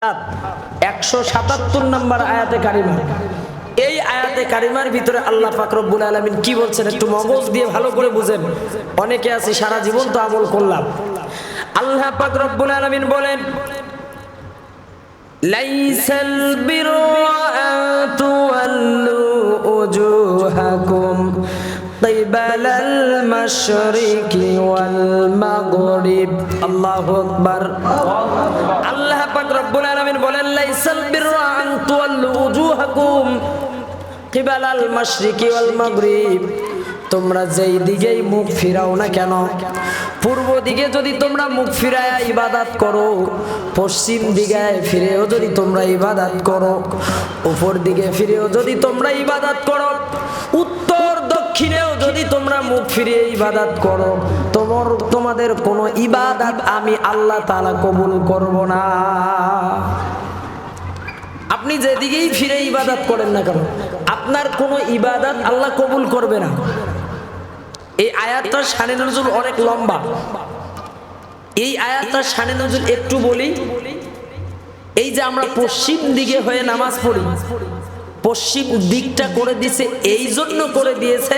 177 নম্বর আয়াতে কারিমা। এই আয়াতে কারিমার ভিতরে আল্লাহ পাক রব্বুল আলামিন কি বলছেন একটু মগজ দিয়ে ভালো করে বুঝেন। অনেকে আছে সারা জীবন তো আমল করলাম। আল্লাহ পাক রব্বুল আলামিন বলেন, লাইসাল বিররা আন তুওয়াল্লু উজুহাকুম কিবালাল মাশরিকি ওয়াল মাগরিব। আল্লাহু আকবার। আল্লাহ পাক রব্বুল আলামিন বলেন, লাইসাল বিররা আন তুওয়াল্লু উজুহাকুম কিবালাল মাশরিকি ওয়াল মাগরিব। তোমরা যেই দিকেই মুখ ফিরাও না কেন, পূর্ব দিকে যদি তোমরা মুখ ফিরায়া ইবাদত করো, পশ্চিম দিকে ফিরেও যদি তোমরা ইবাদত করো, উপর দিকে ফিরেও যদি তোমরা ইবাদত করো, উত্তর দক্ষিণেও যদি তোমরা মুখ ফিরিয়ে ইবাদত করো, তোমাদের কোনো ইবাদত আমি আল্লাহ তাআলা কবুল করব না। আপনি যেদিকেই ফিরে ইবাদত করেন না কেন, আপনার কোনো ইবাদত আল্লাহ কবুল করবে না। এই আয়াতটার শানে নজুল অনেক লম্বা। এই আয়াতটার শানে নজুল একটু বলি। এই যে আমরা পশ্চিম দিকে হয়ে নামাজ পড়ি, পশ্চিম দিকটা করে দিয়েছে এই জন্য করে দিয়েছে,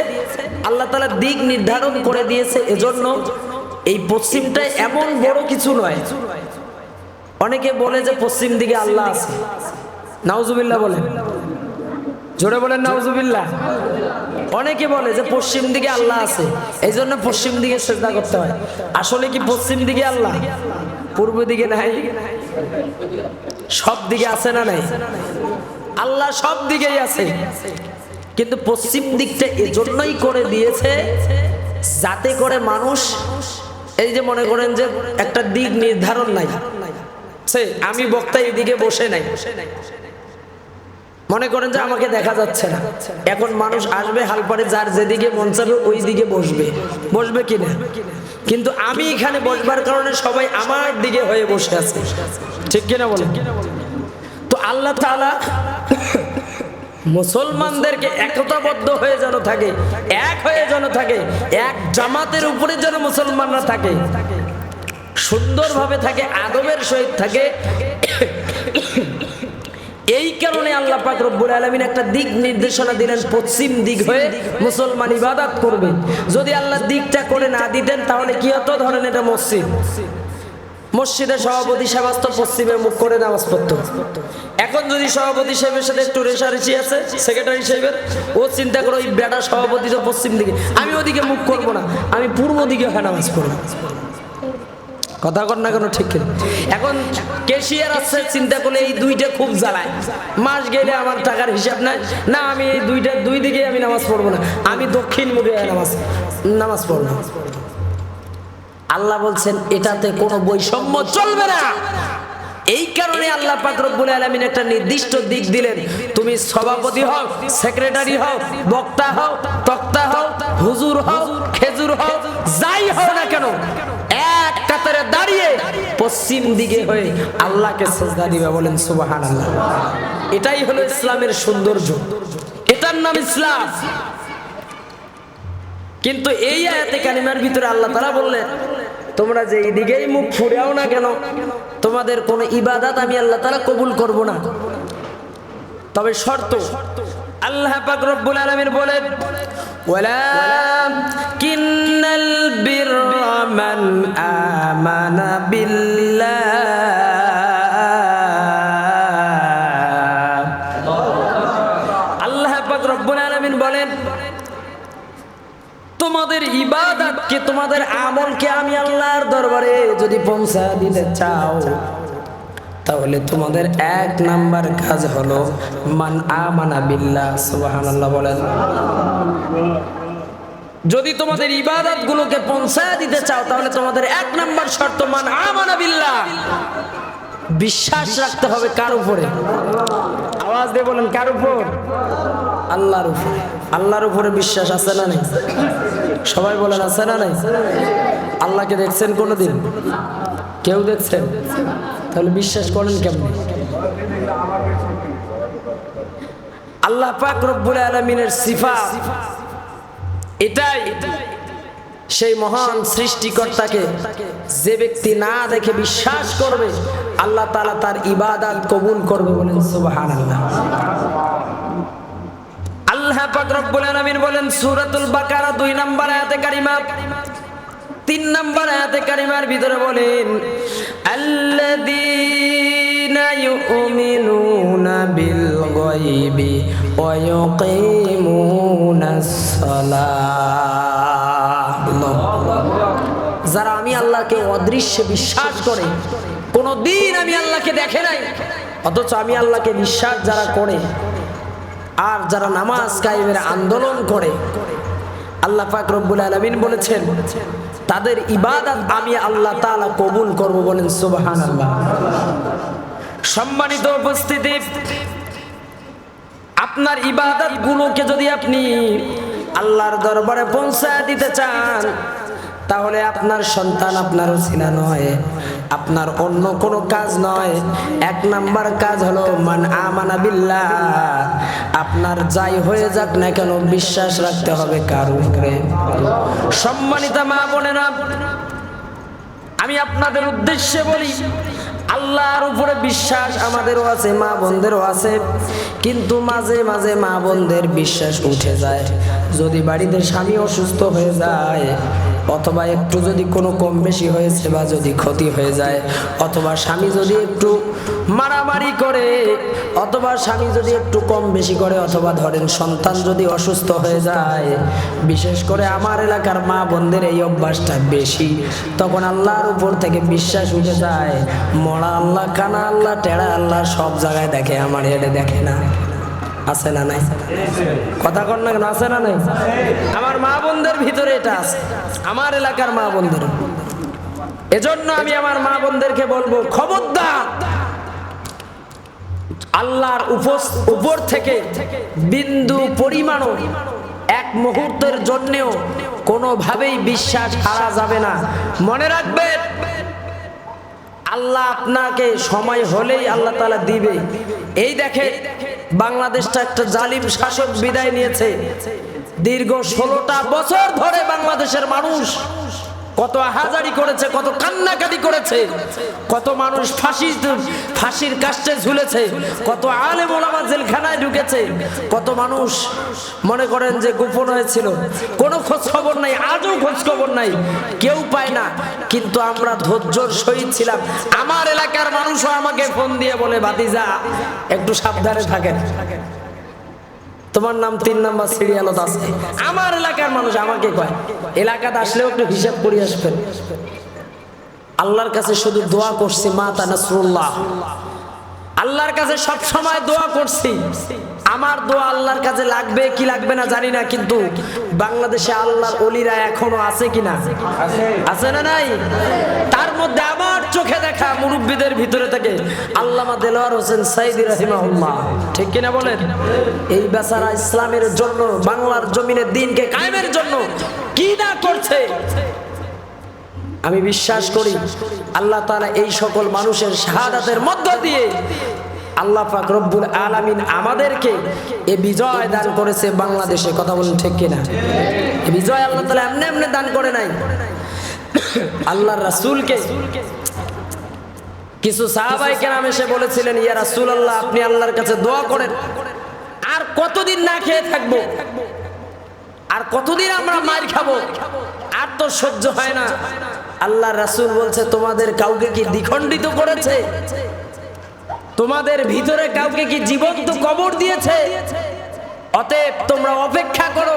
আল্লাহ তাআলা দিক নির্ধারণ করে দিয়েছে এজন্য। এই পশ্চিমটা এমন বড় কিছু নয়। অনেকে বলে যে পশ্চিম দিকে আল্লাহ আছে, নাউজুবিল্লাহ বলেন, জোরে বলেন নাউজুবিল্লাহ। অনেকে বলে যে পশ্চিম দিকে আল্লাহ আছে, এই জন্য পশ্চিম দিকে সিজদা করতে হয়। আসলে কি পশ্চিম দিকে আল্লাহ? পূর্ব দিকে নাই? সব দিকে আছে না নাই? আল্লাহ সব দিকেই আছে, কিন্তু পশ্চিম দিকটা এজন্যই করে দিয়েছে যাতে করে মানুষ, এই যে মনে করেন যে একটা দিক নির্ধারণ নাই, আমি বক্তা এদিকে বসে নাই, মনে করেন যে আমাকে দেখা যাচ্ছে না, এখন মানুষ আসবে হালপারে, যার যেদিকে মন চাবে ওই দিকে বসবে, বসবে কিনা? কিন্তু আমি এখানে বসবার কারণে সবাই আমার দিকে হয়ে বসে আছে, ঠিক কিনা বলেন? তো আল্লাহ তাআলা মুসলমানদেরকে একতাবদ্ধ হয়ে যেন থাকে, এক হয়ে যেন থাকে, এক জামাতের উপরে যেন মুসলমানরা থাকে, সুন্দরভাবে থাকে, আদবের সহিত থাকে। এই কারণে আল্লাহ পাক রব্বুল আলামিন একটা দিক নির্দেশনা দিলেন, পশ্চিম দিক হয়ে মুসলমান ইবাদত করবে। যদি আল্লাহ দিকটা করে না দিতেন তাহলে কি হতো? ধরেন এটা মসজিদ, মসজিদের সভাপতি সাহেব আসতো পশ্চিমে মুখ করে নামাজ পড়তো। এখন যদি সভাপতি সাহেবের সাথে একটু রেশারেশি আছে সেক্রেটারি সাহেবের, ও চিন্তা করো ওই বেটা সভাপতি তো পশ্চিম দিকে, আমি ওদিকে মুখ করবো না, আমি পূর্ব দিকে হয়ে নামাজ পড়বো। কথা কর না কেন, ঠিক কিনা? এখন ক্যাশিয়ার আছে, চিন্তা করলে এই দুইটা খুব জ্বালায়, মাস গেলে আমার টাকার হিসাব নাই, না আমি এই দুই দিকে আমি নামাজ পড়বো না, আমি দক্ষিণ মুখে নামাজ পড়বো। আল্লাহ বলছেন এটাতে কোনো বৈষম্য চলবে না। এই কারণে আল্লাহ পাক রব্বুল আলামিন একটা নির্দিষ্ট দিক দিলেন। তুমি সভাপতি হও, সেক্রেটারি হও, বক্তা হও, তক্তা হও, হুজুর হও, খেজুর হও, যাই হও না কেন, এক কাতারে দাঁড়িয়ে পশ্চিম দিকে হয়ে আল্লাহকে সিজদা দিবে। বলেন সুবহানাল্লাহ। এটাই হলো ইসলামের সৌন্দর্য, এটার নাম ইসলাম। কিন্তু এই আয়াতে কারিমার ভিতরে আল্লাহ তাআলা বললেন, তোমরা যে এইদিকেই মুখ ফুরাও না কেন, তোমাদের কোনো ইবাদত আমি আল্লাহ তাআলা কবুল করব না। তবে শর্ত, আল্লাহ পাক রব্বুল আলামিন বলেন, ওয়ালাকিন্নাল বিররা মান আমানা বিল্লাহ। আল্লাহ পাক রব্বুল আলামিন বলেন, তোমাদের ইবাদতকে, তোমাদের আমলকে আমি আল্লাহর দরবারে যদি পৌঁছা দিতে চাও, তাহলে তোমাদের এক নাম্বার কাজ হলো মান আমানা বিল্লাহ। সুবহানাল্লাহ বলেন। যদি তোমাদের ইবাদত গুলোকে পৌঁছা দিতে চাও তাহলে তোমাদের এক নাম্বার শর্ত মান আমানা বিল্লাহ, বিশ্বাস রাখতে হবে। কার উপরে? আওয়াজ দিয়ে বলেন, কার উপর? আল্লাহর উপরে। আল্লাহর উপরে বিশ্বাস আছে না নাই? সবাই বলেন আছে না নাই? আল্লাহকে দেখছেন কোনোদিন? কেউ দেখছেন? তাহলে বিশ্বাস করেন কেমন? আল্লাহ পাক রব্বুল আলামিনের সিফাত এটাই, সেই মহান সৃষ্টিকর্তাকে যে ব্যক্তি না দেখে বিশ্বাস করবে, আল্লাহ তাআলা তার ইবাদত কবুল করবে, বলেন সুবহানাল্লাহ। আল্লাহ পাক রব্বুল আলামিন বলেন সূরাতুল বাকারা 2 নম্বর আয়াতে কারিমা 3 নম্বর আয়াতে কারিমার ভিতরে বলেন আল্লাযীনা ইউমিনুনা বিল গায়বি ওয়া ইউকিমুনাস সালাহ। যারা আমি আল্লাহকে অদৃশ্যে বিশ্বাস করে, কোনদিন আমি আল্লাহকে দেখে নাই অথচ আমি আল্লাহকে বিশ্বাস যারা করে আর যারা নামাজ কায়েমের আন্দোলন করে, আল্লাহ পাক রব্বুল আলামিন বলেছেন তাদের ইবাদত আমি আল্লাহ তাআলা কবুল করব, বলেন সুবহানাল্লাহ। সম্মানিত উপস্থিতি, আপনার ইবাদত গুলোকে যদি আপনি আল্লাহর দরবারে পৌঁছায় দিতে চান, তাহলে আপনার সন্তান আপনার ওসিলা নয়, আপনার অন্য কোনো কাজ নয়। 1 নাম্বার কাজ হলো মান আমানা বিল্লাহ। আপনার যাই হয়ে যাক না কেন বিশ্বাস রাখতে হবে কার উপরে? সম্মানিত মা বোনেরা, আমি আপনাদের উদ্দেশ্যে বলি, আল্লাহর উপরে বিশ্বাস আমাদেরও আছে, মা বোনদেরও আছে, কিন্তু মাঝে মাঝে মা বোনদের বিশ্বাস উঠে যায়। যদি বাড়িতে স্বামী অসুস্থ হয়ে যায়, অথবা একটু যদি কোনো কম বেশি হয়েছে বা যদি ক্ষতি হয়ে যায়, অথবা স্বামী যদি একটু মারামারি করে, অথবা স্বামী যদি একটু কম বেশি করে, অথবা ধরেন সন্তান যদি অসুস্থ হয়ে যায়, বিশেষ করে আমার এলাকার মা বোনদের এই অভ্যাসটা বেশি, তখন আল্লাহর উপর থেকে বিশ্বাস উঠে যায়। মরা আল্লাহ, কানা আল্লাহ, টেড়া আল্লাহ সব জায়গায় দেখে, আমার এটা দেখে না। আছে না নাই? কথা কর না কেন? আছে না নাই? আমার মা বোনদের ভিতরে এটা আছে, আমার এলাকার মা বোনদের। এজন্য আমি আমার মা বোনদেরকে বলবো, খবরদার আল্লাহর উপর থেকে বিন্দু পরিমাণও 1 মুহূর্তের জন্যও কোনোভাবেই বিশ্বাস হারা যাবে না। মনে রাখবেন, আল্লাহ আপনাকে সময় হলেই আল্লাহ তাআলা দিবে। এই দেখে বাংলাদেশটা একটা জালিম শাসক বিদায় নিয়েছে। দীর্ঘ 16টা বছর ধরে বাংলাদেশের মানুষ কত আহাজারি করেছে, কত কান্নাকাটি করেছে, কত মানুষ ফাঁসির কাস্টে ঝুলেছে, কত আলেম ওলামা জেলখানায় ঢুকেছে, কত মানুষ মনে করেন যে গোপন হয়েছিল, কোনো খোঁজ খবর নাই, আজও খোঁজ খবর নাই, কেউ পায় না। কিন্তু আমরা ধৈর্যর সহিত ছিলাম। আমার এলাকার মানুষও আমাকে ফোন দিয়ে বলে, ভাতিজা একটু সাবধানে থাকেন, তোমার নাম 3 নাম্বার সিরিয়ালত আছে। আমার এলাকার মানুষ আমাকে কয়, এলাকাতে আসলেও একটু হিসাব করে আসবেন। আল্লাহর কাছে শুধু দোয়া করছি, মাতা নাসরুল্লাহ, আল্লাহর কাছে সব সময় দোয়া করছি। আমার দোয়া আল্লাহর কাছে লাগবে কি লাগবে না জানি না, কিন্তু বাংলাদেশে আল্লাহর ওলিরা এখনো আছে কিনা? আছে না নাই? তার মধ্যে আমার চোখে দেখা মুরব্বীদের ভিতরে থেকে আল্লামা দেলোয়ার হোসেন সাইদি রাহিমাহুল্লাহ, ঠিক কিনা বলেন? এই বেচারা ইসলামের জন্য, বাংলার জমিনে দ্বীনকে কায়েমের জন্য কি না করছে। আমি বিশ্বাস করি আল্লাহ তাআলা এই সকল মানুষের শাহাদাতের মধ্য দিয়ে আল্লাহ পাক রব্বুল আলামিন আমাদেরকে এই বিজয় দান করেছে বাংলাদেশে। কথা বলেন ঠিক কিনা? এই বিজয় আল্লাহ তাআলা এমনি এমনি দান করে নাই। আল্লাহর রাসূলকে কিছু সাহাবায়ে কেরাম এসে বলেছিলেন, ইয়া রাসূলুল্লাহ, আপনি আল্লাহর কাছে দোয়া করেন, আর কতদিন না খেয়ে থাকবো, আর কতদিন আমরা মার খাবো, আর তো সহ্য হয় না। আল্লাহর রাসূল বলছে, তোমাদের কাউকে কি দ্বিখণ্ডিত করেছে? তোমাদের ভিতরে কাউকে কি জীবন্ত কবর দিয়েছে? অতএব তোমরা অপেক্ষা করো,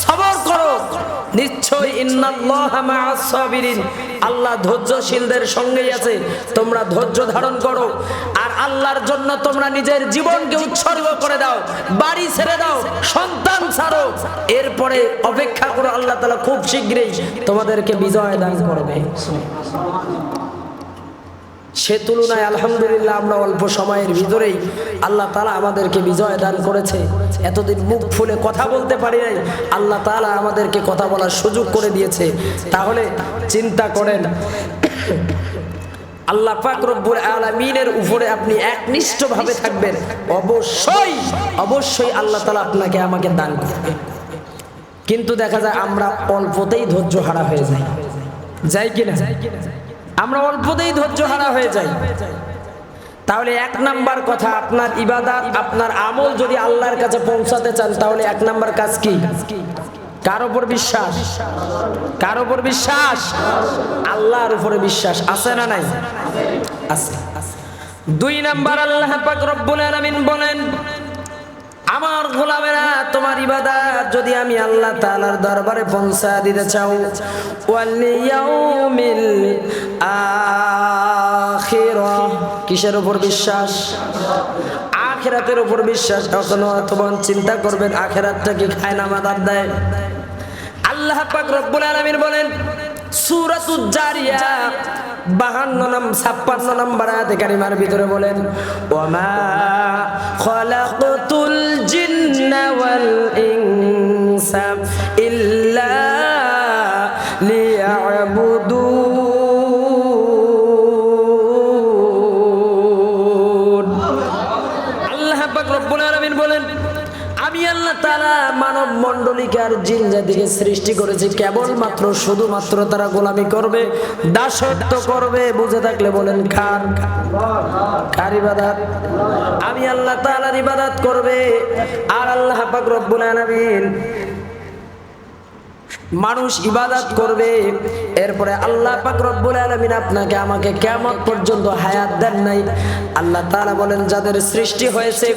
সবর করো, নিশ্চয়ই ইন্নাল্লাহা মা'আস সাবিরিন, আল্লাহ ধৈর্যশীলদের সঙ্গেই আছে। তোমরা ধৈর্য ধারণ করো, আর আল্লাহর জন্য তোমরা নিজের জীবনকে উৎসর্গ করে দাও, বাড়ি ছেড়ে দাও, সন্তান ছাড়ো, এরপরে অপেক্ষা করো, আল্লাহ তাআলা খুব শীঘ্রই তোমাদেরকে বিজয় দান করবে। সে তুলনায় আলহামদুলিল্লাহ আমরা অল্প সময়ের ভিতরেই আল্লাহ তাআলা আমাদেরকে বিজয় দান করেছে। এতদিন মুখ ফুলে কথা বলতে পারি নাই, আল্লাহ তাআলা আমাদেরকে কথা বলার সুযোগ করে দিয়েছে। তাহলে চিন্তা করেন, আল্লাহ পাক রব্বুল আলামিনের উপরে আপনি একনিষ্ঠভাবে থাকবেন, অবশ্যই অবশ্যই আল্লাহ তাআলা আপনাকে আমাকে দান করবে। কিন্তু দেখা যায় আমরা অল্পতেই ধৈর্য হারা হয়ে যাই, যাই কিনা? আমরা অল্পতেই ধৈর্য হারা হয়ে যাই। তাহলে এক নাম্বার কথা, আপনার ইবাদত আপনার আমল যদি আল্লাহর কাছে পৌঁছাতে চান তাহলে এক নাম্বার কাজ কি? কার উপর বিশ্বাস? কার উপর বিশ্বাস? আল্লাহর উপরে বিশ্বাস আছে না নাই? আছে। দুই নাম্বার, আল্লাহ পাক রব্বুল আলামিন বলেন, আমার গোলামেরা তোমার ইবাদত যদি আমি আল্লাহ তাআলার দরবারে পৌঁছা দিতে চাও, ওয়াল ইয়াউমিল আখিরা, কিসের উপর বিশ্বাস? আখিরাতের উপর বিশ্বাস। তখন চিন্তা করবেন আখিরাতটা কি খায় না মাদার দেয়? আল্লাহ পাক রব্বুল আলামিন বলেন সূরাতুজ জারিয়া 56 নম্বর আয়াতে কারিমার ভিতরে বলেন, ওয়ামা খালাকতুল জিন্না ওয়াল ইনসা ইল্লা লিয়াবুদুন। আল্লাহ পাক রব্বুল আলামিন বলেন, আমি আল্লাহ তাআলা মানব মণ্ডলীকে আর জিন জাতিকে সৃষ্টি করেছি কেবলমাত্র শুধুমাত্র তারা গোলামি করবে, দাসত্ব করবে। বুঝে থাকলে বলেন কার? কার ইবাদত? আমি আল্লাহ তাআলার ইবাদত করবে। আর আল্লাহ পাক রব্বুল আলামিন মানুষ ইবাদত করবে। এরপরে আল্লাহ পাক রব্বুল আলামিন আপনাকে আমাকে কিয়ামত পর্যন্ত হায়াত দেন নাই। আল্লাহ তাআলা বলেন যাদের সৃষ্টি হয়েছে,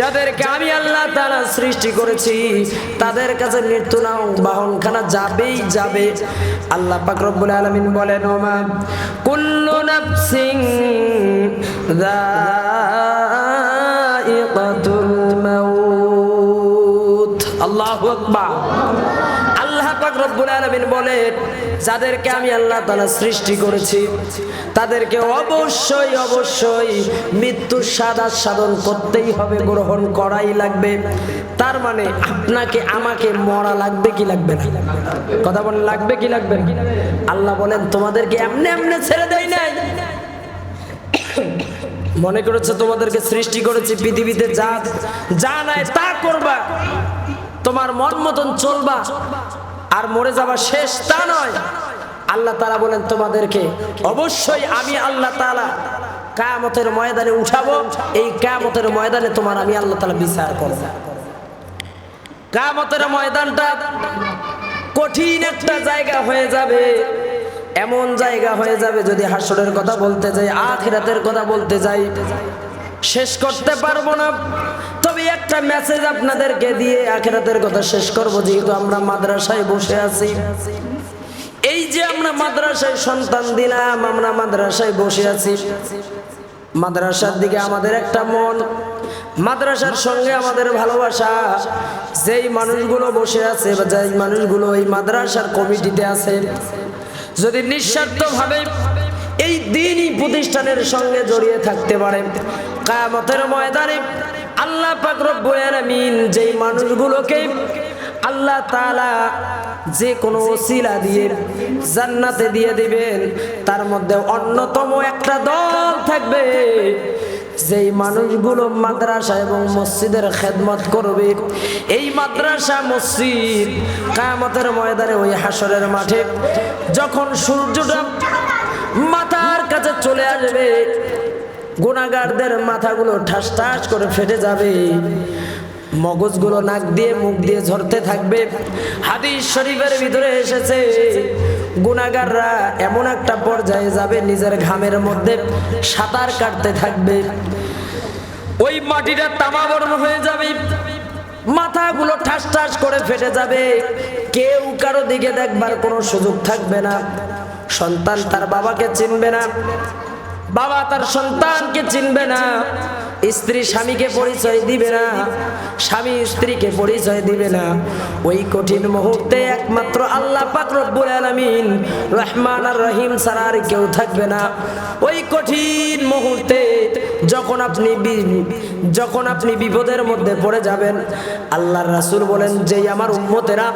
যাদেরকে আমি আল্লাহ তাআলা সৃষ্টি করেছি, তাদের কাছে মৃত্যু নাও বাহনখানা যাবেই যাবে। আল্লাহ পাক রব্বুল আলামিন বলেন, ওমা কুল্লু নাফসিন যায়িকাতুল মাউত। আল্লাহু আকবার। পাক রব্বুল আলামিন বলেন যাদেরকে আমি আল্লাহ তাআলা সৃষ্টি করেছি তাদেরকে অবশ্যই অবশ্যই মৃত্যুর স্বাদ আস্বাদন করতেই হবে, গ্রহণ করাই লাগবে। তার মানে আপনাকে আমাকে মরা লাগবে কি লাগবে না? কথা বলেন, লাগবে কি লাগবে না? আল্লাহ বলেন তোমাদেরকে এমনি এমনি ছেড়ে দেই নাই। মনে করেছে তোমাদেরকে সৃষ্টি করেছি পৃথিবীতে যা নাই তা করবা, তোমার মন মতন চলবা আর মরে যাওয়া শেষ, তা নয়। আল্লাহ তাআলা বলেন তোমাদেরকে অবশ্যই আমি আল্লাহ তাআলা কিয়ামতের ময়দানে উঠাবো। এই কিয়ামতের ময়দানে তোমার আমি আল্লাহ তাআলা বিচার করব। কিয়ামতের ময়দানটা কঠিন একটা জায়গা হয়ে যাবে, এমন জায়গা হয়ে যাবে যদি হাসরের কথা বলতে যাই, আখিরাতের কথা বলতে যাই, শেষ করতে পারবো না। তবে একটা মেসেজ আপনাদেরকে দিয়ে আখিরাতের কথা শেষ করব। যেহেতু আমরা মাদ্রাসায় বসে আছি, এই যে আমরা মাদ্রাসায় সন্তান দিলাম, আমরা মাদ্রাসায় বসে আছি, মাদ্রাসার দিকে আমাদের একটা মন, মাদ্রাসার সঙ্গে আমাদের ভালোবাসা। যেই মানুষগুলো বসে আছে বা যেই মানুষগুলো এই মাদ্রাসার কমিটিতে আছে, যদি নিঃস্বার্থভাবে এই দ্বীনি প্রতিষ্ঠানের সঙ্গে জড়িয়ে থাকতে পারে, কিয়ামতের ময়দানে আল্লাহ পাক রব্বুল আলামিন যেই মানুষগুলোকে আল্লাহ তাআলা যে কোনো ওসিলা দিয়ে জান্নাতে দিয়ে দিবেন, তার মধ্যে অন্যতম একটা দল থাকবে যেই মানুষগুলো মাদ্রাসা এবং মসজিদের খেদমত করবে। এই মাদ্রাসা মসজিদ কিয়ামতের ময়দানে ওই হাসরের মাঠে যখন সূর্যটা মাথার কাছে চলে আসবে, গুনাহগারদের মাথাগুলো ঠাস ঠাস করে ফেটে যাবে, মগজগুলো নাক দিয়ে মুখ দিয়ে ঝরতে থাকবে। হাদিস শরীফের ভিতরে এসেছে গুনাহগাররা এমন একটা পর্যায়ে যাবে নিজের ঘামের মধ্যে সাঁতার কাটতে থাকবে, ওই মাটিটা তামা বর্ণ হয়ে যাবে, মাথাগুলো ঠাস ঠাস করে ফেটে যাবে, কেউ কারো দিকে দেখবার কোনো সুযোগ থাকবে না। সন্তান তার বাবাকে চিনবে না, বাবা তার সন্তানকে চিনবে না, স্ত্রী স্বামীকে পরিচয় দিবে না, স্বামী স্ত্রীকে পরিচয় দিবে না। ওই কঠিন মুহূর্তে একমাত্র আল্লাহ পাক রব্বুল আলামিন রহমান আর রহিম ছাড়া আর কেউ থাকবে না। ওই কঠিন মুহূর্তে যখন আপনি বিপদের মধ্যে পড়ে যাবেন, আল্লাহর রাসূল বলেন যে আমার উম্মতেরা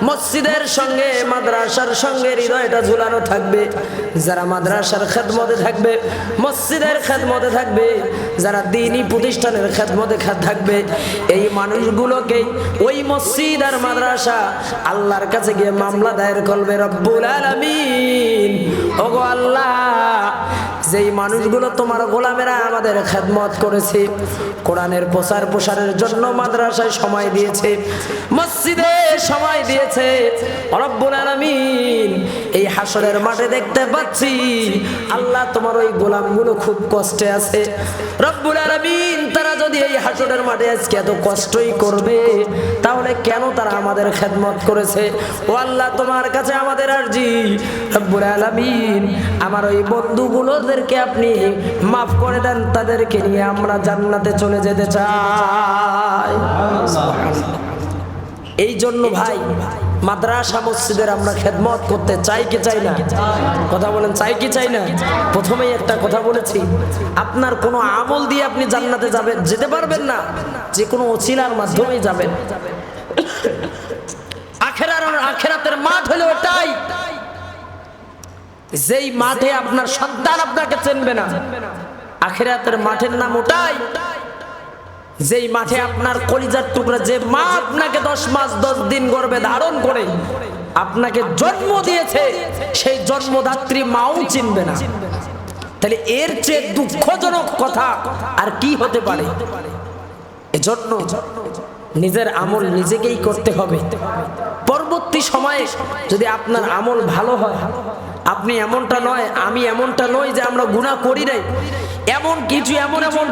মসজিদের সঙ্গে মাদ্রাসার সঙ্গে হৃদয়টা ঝুলানো থাকবে, যারা মাদ্রাসার খেদমতে থাকবে, মসজিদের খেদমতে থাকবে, যারা দ্বীনি প্রতিষ্ঠানের খেদমতে থাকবে, এই মানুষগুলোকে ওই মসজিদ আর মাদ্রাসা আল্লাহর কাছে গিয়ে মামলা দায়ের করবে রব্বুল আলামিন, ওগো আল্লাহ, যেই মানুষগুলো তোমার গোলামেরা আমাদের খেদমত করেছে, কোরআনের প্রচার প্রসারের জন্য মাদ্রাসায় সময় দিয়েছে, মসজিদে সময় দিয়েছে, রব্বুল আলামিন এই হাসরের মাঠে দেখতে পাচ্ছি আল্লাহ তোমার ওই গোলামগুলো খুব কষ্টে আছে। রব্বুল আলামিন তারা যদি এই হাসরের মাঠে আজকে এত কষ্টই করবে, তাহলে কেন তারা আমাদের খেদমত করেছে? ও আল্লাহ, তোমার কাছে আমাদের আরজি, রব্বুল আলামিন আমার ওই বন্ধুগুলোদেরকে আপনি মাফ করে দেন, তাদেরকে নিয়ে আমরা জান্নাতে চলে যেতে চাই। এই জন্য ভাই মাদ্রাসা মসজিদের আমরা খেদমত করতে চাই কি চাই না? কথা বলেন, চাই কি চাই না? প্রথমেই একটা কথা বলেছি, আপনার কোনো আমল দিয়ে আপনি জান্নাতে যেতে পারবেন না, যে কোনো ওসিলার মাধ্যমেই যাবেন। আখিরাতের মাঠ হলো ওটাই, যেই মাঠে আপনার সন্তান আপনাকে চিনবে না। আখিরাতের মাঠের নাম ওটাই, যেই মাঠে আপনার কলিজার টুকরা, যে মা আপনাকে 10 মাস 10 দিন গর্ভে ধারণ করে আপনাকে জন্ম দিয়েছে, সেই জন্মদাত্রী মাও চিনবে না। তাহলে এর চেয়ে দুঃখজনক কথা আর কি হতে পারে? এজন্য নিজের আমল নিজেকেই করতে হবে। পরবর্তী সময়ে যদি আপনার আমল ভালো হয়, আপনি এমনটা নয়, আমি এমনটা নয় যে আমরা গুনাহ করি নাই, এমন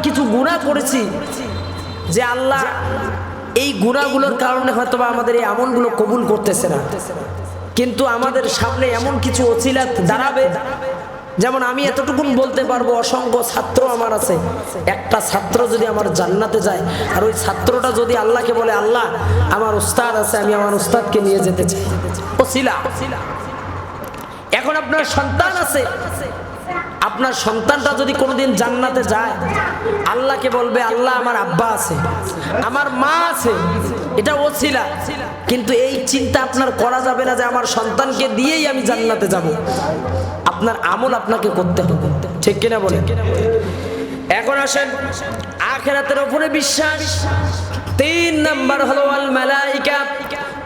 কিছু গুনাহ করেছি যে আল্লাহ এই গুনাহগুলোর কারণে হয়তোবা আমাদের এই আমলগুলো কবুল করতেছে না, কিন্তু আমাদের সামনে এমন কিছু ওসিলা দাঁড়াবে। যেমন আমি এতটুকুন বলতে পারবো, অসংখ্য ছাত্র আমার আছে, একটা ছাত্র যদি আমার জান্নাতে যায়, আর ওই ছাত্রটা যদি আল্লাহকে বলে, আল্লাহ আমার উস্তাদ আছে, আমি আমার উস্তাদকে নিয়ে যেতে চাই, ওসিলা। এখন আপনার সন্তান আছে, আপনার সন্তানটা যদি কোনোদিন জান্নাতে যায়, আল্লাহকে বলবে, আল্লাহ আমার আব্বা আছে, আমার মা আছে, এটা ওসিলা। কিন্তু এই চিন্তা আপনার করা যাবে না যে আমার সন্তানকে দিয়েই আমি জান্নাতে যাব। আপনার আমল আপনাকে করতে হবে, ঠিক কিনা বলেন? এখন আসেন আখিরাতের উপরে বিশ্বাস। 3 নাম্বার হলো আল মালাইকা,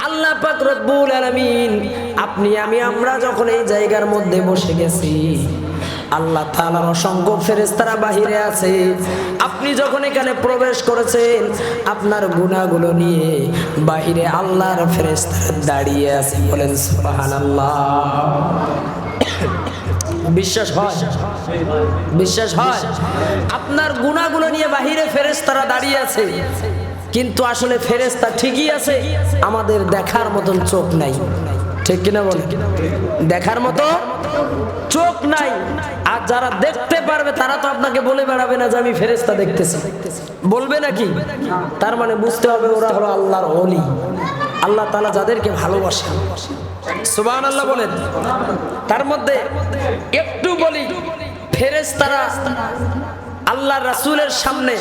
আল্লাহ পাক রব্বুল আলামিন। আপনি আমি আমরা যখন এই জায়গার মধ্যে বসে গেছি, আল্লাহ তাআলার অসংখ্য ফেরেশতারা বাহিরে আছে। আপনি যখন এখানে প্রবেশ করেছেন, আপনার গুনাহগুলো নিয়ে বাহিরে আল্লাহর ফেরেশতারা দাঁড়িয়ে আছে। বলেন সুবহানাল্লাহ। বিশ্বাস হয়? বিশ্বাস হয়? আপনার গুনাহগুলো নিয়ে বাহিরে ফেরেশতারা দাঁড়িয়ে আছে, কিন্তু আসলে ফেরেশতা ঠিকই আছে, আমাদের দেখার মতন চোখ নাই, ঠিক কিনা বলেন? দেখার মতো চোখ নাই। আর যারা দেখতে পারবে তারা তো আপনাকে বলে বেড়াবে না যে আমি ফেরেশতা দেখতেছি, বলবে নাকি? তার মানে বুঝতে হবে ওরা হলো আল্লাহর ওলি। আল্লাহ তাআলা যাদেরকে ভালোবাসেন, সুবহানাল্লাহ বলেন। তার মধ্যে একটু বলি, ফেরেশতারা আল্লাহর রাসূলের সামনে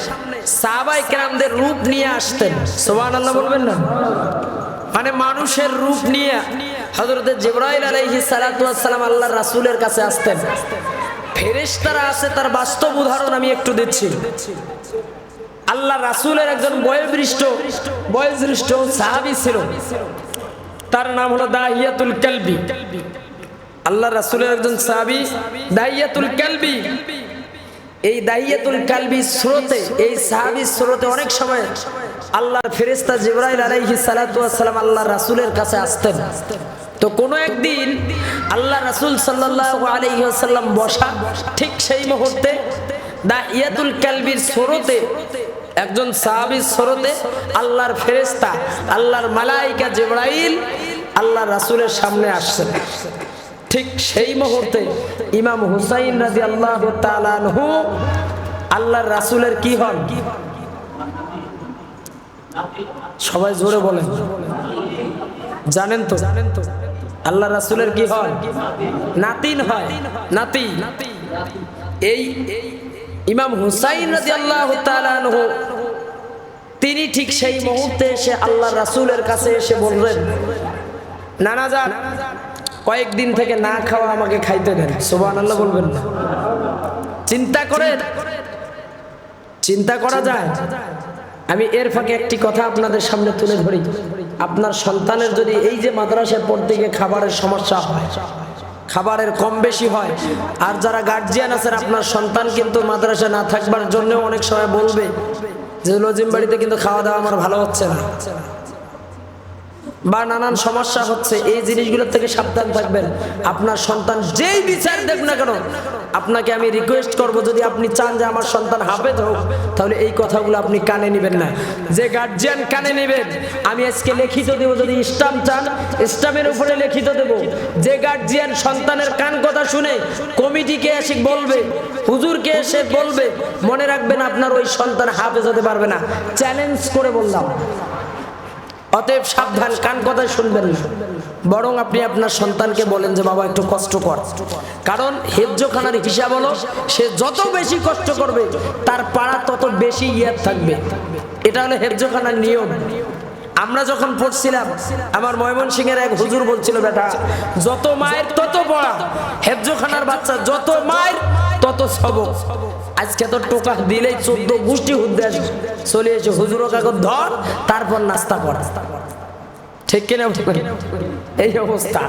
সাহাবায়ে কেরামদের রূপ নিয়ে আসতেন, সুবহানাল্লাহ বলবেন না? মানে মানুষের রূপ নিয়ে হযরত জিবরাইল আলাইহিস সালাতু ওয়াস সালাম আল্লাহর রাসূলের কাছে আসতেন। ফেরেশতারা আছে, তার বাস্তব উদাহরণ আমি একটু দিচ্ছি। আল্লাহর রাসূলের একজন বয়োজ্যেষ্ঠ সাহাবী ছিল, তার নাম হলো দাহিয়াতুল কালবি। আল্লাহর রাসূলের একজন সাহাবী দাহিয়াতুল কালবি। এই দাহিয়াতুল কালবি স্রোতে, এই সাহাবীর স্রোতে অনেক সময় আল্লাহর ফেরেশতা জিবরাইল আলাইহিস সালাতু ওয়াস সালাম আল্লাহর রাসূলের কাছে আসতেন। তো কোনো একদিন আল্লাহ রাসূল সাল্লাল্লাহু আলাইহি ওয়াসাল্লাম বসা, ঠিক সেই মুহূর্তে দাহিয়াতুল কালবির স্রোতে, একজন সাহাবীর স্রোতে আল্লাহর ফেরেশতা, আল্লাহর মালায়েকা জিবরাইল আল্লাহর রাসূলের সামনে আসছেন। ঠিক সেই মুহূর্তে ইমাম হুসাইন রাদিয়াল্লাহু তাআলা আনহু আল্লাহর রাসূলের কি হন? সবাই জোরে বলেন, জানেন তো? আল্লাহর রাসূলের কি হয়? নাতিন হয়, নাতি। এই ইমাম হুসাইন রাদিয়াল্লাহু তাআলা আনহু তিনি ঠিক সেই মুহূর্তে এসে আল্লাহর রাসূলের কাছে এসে বললেন, নানা যান, কয়েকদিন থেকে না খাওয়া আমাকে খাইতে দেন। সুবহানাল্লাহ বলবেন না? চিন্তা করেন, চিন্তা করা যায়। আমি এর ফাঁকে একটি কথা আপনাদের সামনে তুলে ধরি। আপনার সন্তানের যদি এই যে মাদ্রাসায় পড়তে গিয়ে খাবারের সমস্যা হয়, খাবারের কম বেশি হয়, আর যারা গার্জিয়ান আছেন আপনার সন্তান কিন্তু মাদ্রাসায় না থাকবার জন্য অনেক সময় বলবে যে লজিম বাড়িতে কিন্তু খাওয়া দাওয়া আমার ভালো হচ্ছে না, বা নানান সমস্যা হচ্ছে, এই জিনিসগুলোর থেকে সাবধান থাকবেন। আপনার সন্তান যেই বিচার দেখ না কেন, আপনাকে আমি রিকোয়েস্ট করব, যদি আপনি চান যে আমার সন্তান হাফেজ হোক, তাহলে এই কথাগুলো আপনি কানে নেবেন না। যে গার্জিয়ান কানে নেবেন, আমি আজকে লিখিত দেব, যদি স্টাম্প চান স্টাম্পের উপরে লিখিত দেব। যে গার্জিয়ান সন্তানের কান কথা শুনে কমিটিকে এসে বলবে, হুজুরকে এসে বলবে, মনে রাখবেন আপনার ওই সন্তান হাফেজ হতে পারবে না। চ্যালেঞ্জ করে বললাম। অতএব সাবধান, কান কথা শুনবেন না, বরং আপনি আপনার সন্তানকে বলেন যে বাবা একটু কষ্ট কর। কারণ হেফজখানার হিসাব হলো, সে যত বেশি কষ্ট করবে তার পাড়া তত বেশি ইয়াদ থাকবে। এটা হলো হেফজখানার নিয়ম। আমরা যখন পড়ছিলাম, আমার ময়মনসিংহের এক হুজুর বলছিল, বেটা যত মায়ের তত পড়া, হেফজখানার বাচ্চা যত মায়ের তত সবক। আজকে তো টোকা দিলেই 14 গোষ্ঠী হুদ্দে চলে এসে হুজুর কাগজ ধর, তারপর নাস্তা কর। ঠিক কিনা? এই অবস্থা।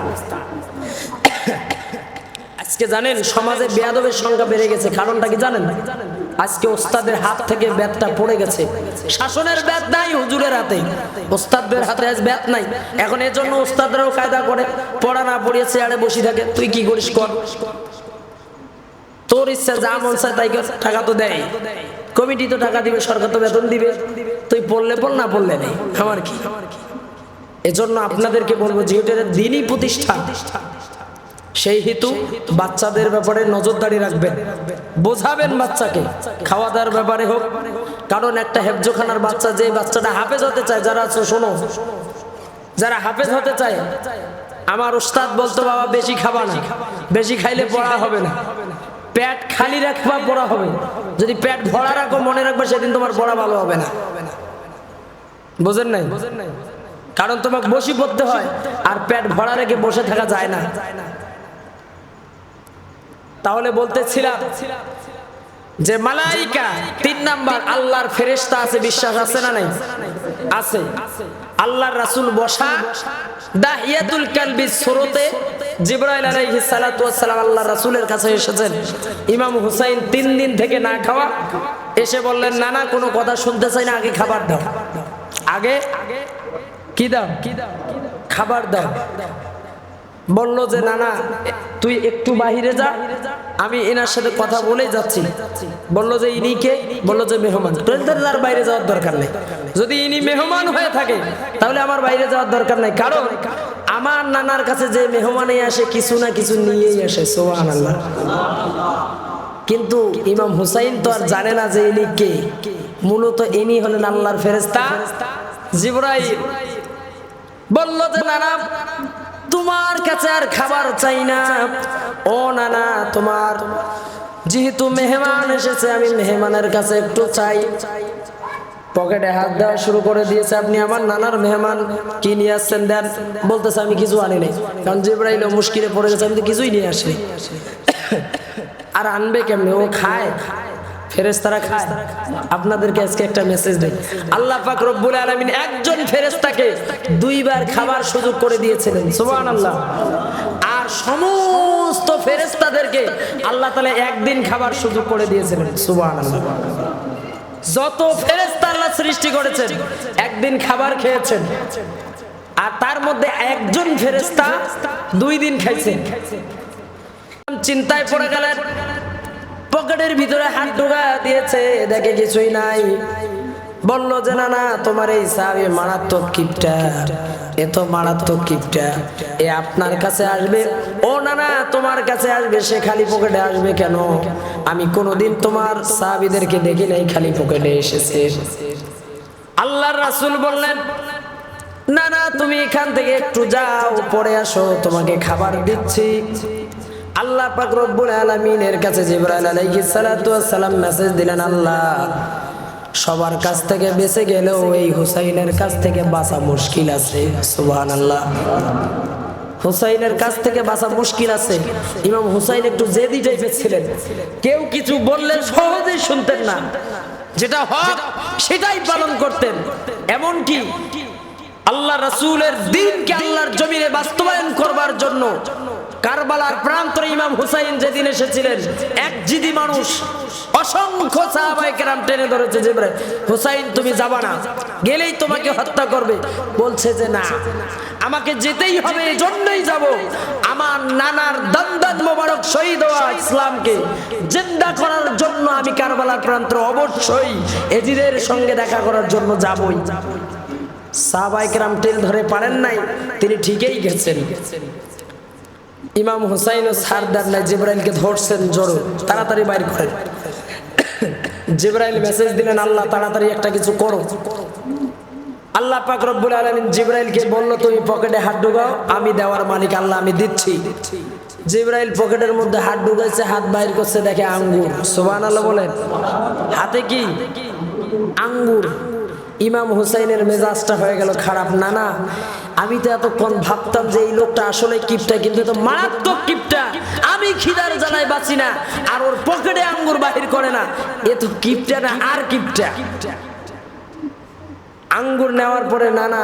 আজকে জানেন সমাজে বেয়াদবের সংখ্যা বেড়ে গেছে। কারণটা কি জানেন? আজকে ওস্তাদের হাত থেকে ব্যাতটা পড়ে গেছে। শাসনের ব্যাত নাই হুজুরের হাতে, ওস্তাদের হাতে আজ ব্যাত নাই। এখন এর জন্য ওস্তাদরাও কায়দা করে, পড়া না পড়িয়ে চেয়ারে বসে থাকে, তুই কি করিস কর, তোর ইচ্ছা যা মন চায় তাই কর। টাকা তো দেয়, কমিটি তো টাকা দিবে, সরকার তো বেতন দিবে, তুই পড়লে পড়, না পড়লে নেই, আমার কি। এজন্য আপনাদেরকে বলবো, যেহেতু এটা দ্বীনি প্রতিষ্ঠান, সেই হেতু বাচ্চাদের ব্যাপারে নজরদারি রাখবেন, বোঝাবেন বাচ্চাকে, খাওয়া দাওয়ার ব্যাপারে হোক। কারণ একটা হেফজখানার বাচ্চা, যে বাচ্চাটা হাফেজ হতে চায়, যারা আছে শোনো, যারা হাফেজ হতে চায়, আমার উস্তাদ বলতো, বাবা বেশি খাবা না, বেশি খাইলে পড়া হবে না, পেট খালি রাখবা পড়া হবে। যদি পেট ভরা রাখো, মনে রাখবা সেদিন তোমার পড়া ভালো হবে না। বুঝেন নাই? কারণ তোমাকে বসে পড়তে হয়, আর পেট ভরা রেখে বসে থাকা যায় না। তাহলে বলতেছিলাম যে মালাইকা 3 নাম্বার, আল্লাহর ফেরেশতা আছে, বিশ্বাস আছে না নাই? আছে। আল্লাহর রাসূল বসা দাহিয়াতুল কালবি সুরতে জিবরাইল আলাইহিস সালাতু ওয়াস সালাম আল্লাহর রাসূলের কাছে এসেছেন। ইমাম হুসাইন 3 দিন থেকে না খাওয়া, এসে বললেন, না না কোনো কথা শুনতে চাই না, আগে খাবার দাও, আগে কি দাও, খাবার দাও। বলল যে না না তুই একটু বাহিরে যা, আমি এনার সাথে কথা বলেই যাচ্ছি। বলল যে ইনি কে? বলল যে মেহমান। তার বাইরে যাওয়ার দরকার নেই, যদি ইনি মেহমান হয়ে থাকে তাহলে আমার বাইরে যাওয়ার দরকার নাই। কারণ আমার নানার কাছে যে মেহমানই আসে কিছু না কিছু নিয়েই আসে। সুবহানাল্লাহ। কিন্তু ইমাম হুসাইন তো আর জানে না যে ইনি কে। মূলত ইনি হলেন আল্লাহর ফেরেশতা জিবরাইল। বলল যে নানা তোমার কাছে আর খাবার চাই না, ও নানা তোমার যেহেতু মেহমান এসেছে, আমি মেহমানের কাছে একটু চাই। পকেটে হাত দেওয়া শুরু করে দিয়েছে, আপনি আমার নানার মেহমান, কি নিয়ে আসছেন দেন। বলতেছে আমি কিছু আনি নাই, কারণ জিবরাইল মুশকিলে পড়ে গেছে, আমি তো কিছুই নিয়ে আসি। আর আনবে কেমনে? ও খায়, ফেরেশতারা খায়। আপনাদেরকে আজকে একটা মেসেজ দেই, আল্লাহ পাক রব্বুল আলামিন একজন ফেরেশতাকে 2 বার খাবার সুযোগ করে দিয়েছিলেন। সুবহানাল্লাহ। আর সমস্ত ফেরেশতাদেরকে আল্লাহ তাআলা একদিন খাবার সুযোগ করে দিয়েছিলেন। সুবহানাল্লাহ। যত ফেরেশতা আল্লাহ সৃষ্টি করেছেন একদিন খাবার খেয়েছেন, আর তার মধ্যে একজন ফেরেশতা 2 দিন খাইছেন। চিন্তায় পড়ে গেলেন, পকেটের ভিতরে হাত ঢোকা দিয়েছে, দেখে কিছুই নাই। বলল যে না না তোমার এই সাহাবী মারাত্মক কিপটা, এত মারাত্মক কিপটা, এ আপনার কাছে আসবে? ও না না তোমার কাছে আসবে, সে খালি পকেটে আসবে কেন? আমি কোনোদিন তোমার সাহাবীদেরকে দেখি নাই খালি পকেটে এসেছে। আল্লাহর রাসূল বললেন, না না তুমি এখান থেকে একটু যাও, পরে আসো, তোমাকে খাবার দিচ্ছি। আল্লাহ পাক রব্বুল আলামিনের কাছে জিবরাইল আলাইহিস সালাতু ওয়াস সালাম মেসেজ দিলেন, আল্লাহ সবার কাছ থেকে বেঁচে গেলেও এই হুসাইনের কাছ থেকে বাঁচা মুশকিল আছে। সুবহানাল্লাহ। হুসাইনের কাছ থেকে বাঁচা মুশকিল আছে। ইমাম হুসাইন একটু জেদি টাইপের ছিলেন, কেউ কিছু বললে সহজেই শুনতেন না, যেটা হক সেটাই পালন করতেন। এমন কি আল্লাহ রাসূলের দ্বীনকে আল্লাহর জমিনে বাস্তবায়ন করবার জন্য কারবালার প্রান্তরে ইমাম হুসাইন যেদিন এসেছিলেন, এক জিদি মানুষ অসংখ্য সাহাবায়ে কেরাম টেনে ধরেছে, জিবরাইল হুসাইন তুমি যাবা না, গেলেই তোমাকে হত্যা করবে। বলছে যে না, আমাকে যেতেই হবে, এজন্যই যাব। আমার নানার দান্দাদ মোবারক শহীদ হওয়া ইসলামকে জিন্দা করার জন্য আমি কারবালার প্রান্তরে অবশ্যই এজিদের সঙ্গে দেখা করার জন্য যাবই। সাহাবায়ে কেরাম টেনে ধরে পারেন নাই, তিনি ঠিকই গেছেন। ইমাম হুসাইন ও সারদার নাই, জিবরাইলকে ধরছেন, জোরে তাড়াতাড়ি বাইর করেন। জিবরাইল মেসেজ দিলেন, আল্লাহ তাড়াতাড়ি একটা কিছু করো। আল্লাহ পাক রব্বুল আলামিন জিবরাইলকে বলল, তুমি পকেটে হাত ঢুকাও, আমি দেওয়ার মালিক আল্লাহ, আমি দিচ্ছি। জিবরাইল পকেটের মধ্যে হাত ঢুকাইছে, হাত বাইর করছে, দেখে আঙ্গুর। সুবহানাল্লাহ বলেন। হাতে কি? আঙ্গুর। ইমাম হুসাইনের মেজাজটা হয়ে গেল খারাপ। না না, আমি তো এতক্ষণ ভাবতাম যে এই লোকটা আসলে কিপটা, কিন্তু তো মারাত্মক কিপটা। আমি খিদার জ্বালায় বাঁচি না, আর ওর পকেটে আঙ্গুর বাহির করে না, এ তো কিপটা না, আর কিপটা। আঙ্গুর নেওয়ার পরে নানা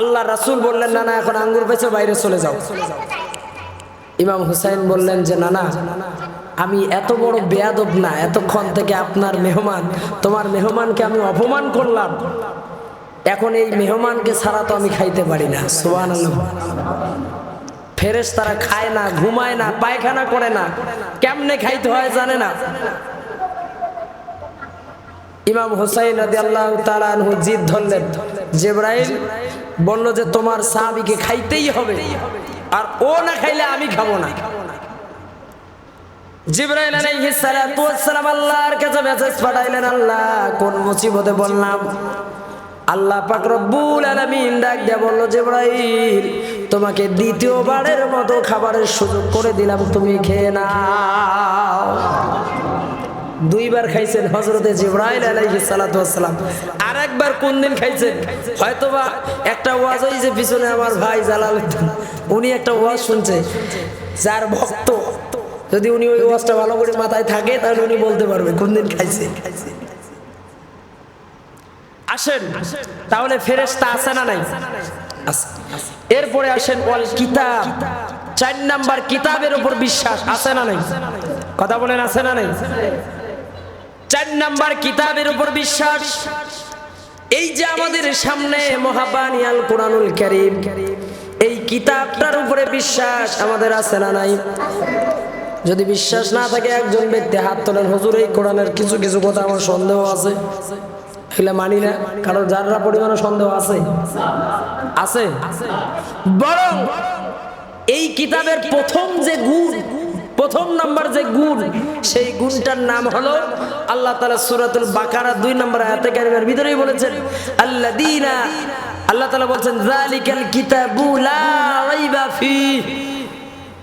আল্লাহ রাসূল বললেন, নানা এখন আঙ্গুর বেচে বাইরে চলে যাও। ইমাম হুসাইন বললেন যে নানা, আমি এত বড় বেয়াদব না, এতক্ষণ থেকে আপনার মেহমান, তোমার মেহমানকে আমি অপমান করলাম, এখন এই মেহমানকে ছাড়া তো আমি খাইতে পারি না। সুবহানাল্লাহ। ফেরেশতারা খায় না, ঘুমায় না, পায়খানা করে না, কেমনে খাইতে হয় জানে না। ইমাম হুসাইন রাদিয়াল্লাহু তাআলা আনহু জিদ ধরলেন, জিবরাইল বলল যে তোমার সাহাবীকে খাইতেই হবে, আর ও না খাইলে আমি খাবো না। জিবরাইল আলাইহিস সালাতু ওয়াস সালাম আল্লাহর কাছে মেসেজ পাঠাইলেন, আল্লাহ কোন মুসিবতে বললাম। আল্লাহ পাক রব্বুল আলামিন ডাক দিয়ে বলল, জিবরাইল তোমাকে দ্বিতীয়বারের মতো খাবারের সুযোগ করে দিলাম, তুমি খেয়ে নাও। দুইবার খাইছেন হযরতে জিবরাইল আলাইহিস সালাতু ওয়াস সালাম। আরেকবার কোন দিন খাইছেন? হয়তোবা একটা ওয়াজ হইছে পিছনে, আমার ভাই জালালউদ্দিন উনি একটা ওয়াজ শুনছে, যার ভক্ত, যদি উনি ওই ওয়াজটা ভালো করে মাথায় থাকে তাহলে উনি বলতে পারবে কোন দিন খাইছে। আসেন তাহলে ফেরেশতা আছে না নাই? আছে। এরপরে আসেন ওয়াল কিতাব, 4 নাম্বার কিতাবের উপর বিশ্বাস আছে না নাই? কথা বলেন, আছে না নাই? 4 নাম্বার কিতাবের উপর বিশ্বাস। এই যে আমাদের সামনে মহাবানী আল কোরআনুল কারীম, এই কিতাবটার উপরে বিশ্বাস আমাদের আছে না নাই? যদি বিশ্বাস না থাকে একজন ব্যক্তি হাত তোলেন, হুজুর এই কোরআনের কিছু কিছু কথা আমার সন্দেহ আছে, এগুলা মানি না। কারণ যারা পরিমাণে সন্দেহ আছে আছে, বরং এই কিতাবের প্রথম যে গুণ, প্রথম নাম্বার যে গুণ, সেই গুণটার নাম হলো আল্লাহ তাআলা সূরাতুল বাকারা 2 নম্বর আয়াতে কারিমার ভিতরেই বলেছেন, আল্লাযীনা, আল্লাহ তাআলা বলেছেন যালিকাল কিতাবু লা রাইবা ফীহি।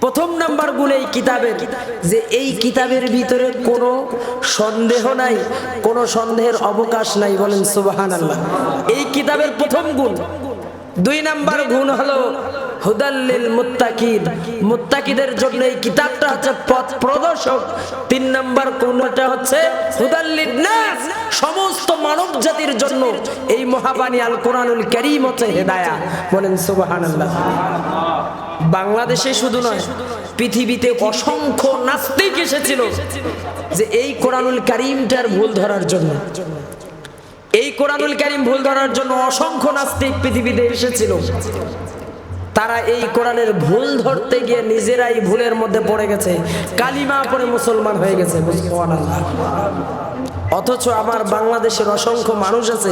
প্রথম নাম্বার গুণ এই কিতাবের, যে এই কিতাবের ভিতরে কোনো সন্দেহ নাই, কোনো সন্দেহের অবকাশ নাই। বলেন সুবহানাল্লাহ। এই কিতাবের প্রথম গুণ। 2 নাম্বার গুণ হলো হুদাল্লিল মুত্তাকিন, মুত্তাকিদের জন্য এই কিতাবটা হচ্ছে পথ প্রদর্শক। 3 নাম্বার গুণটা হচ্ছে হুদাল্লিন নাস, সমস্ত মানব জাতির জন্য এই মহাবানী আল কোরআনুল কারীম হচ্ছে হেদায়েত। বলেন সুবহানাল্লাহ। বাংলাদেশে শুধু নয়, পৃথিবীতে অসংখ্য নাস্তিক এসেছিল যে এই কোরআনুল কারীমটার ভুল ধরার জন্য। এই কোরআনুল কারীম ভুল ধরার জন্য অসংখ্য নাস্তিক পৃথিবীতে এসেছিল। তারা এই কোরআনের ভুল ধরতে গিয়ে নিজেরাই ভুলের মধ্যে পড়ে গেছে, কালিমা পড়ে মুসলমান হয়ে গেছে। অথচ আমার বাংলাদেশের অসংখ্য মানুষ আছে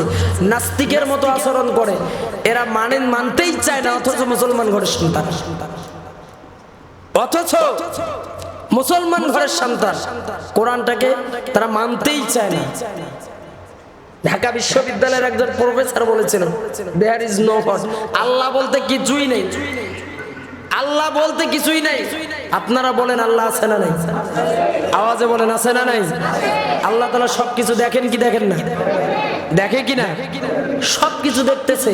নাস্তিকের মতো আচরণ করে, এরা মানতেই চায় না, অথচ মুসলমান ঘরের সন্তান, অথচ মুসলমান ঘরের সন্তান কোরআনটাকে তারা মানতেই চায় না। ঢাকা বিশ্ববিদ্যালয়ের একজন প্রফেসর বলেছিল, দেয়ার ইজ নো গড, আল্লাহ বলতে কিছুই নেই। আল্লাহ বলতে কিছুই নাই। আপনারা বলেন আল্লাহ আছে না নাই? আওয়াজে বলেন আছে না নাই? আল্লাহ তাআলা সবকিছু দেখেন কি দেখেন না? দেখে কি না? সবকিছু দেখতেছে,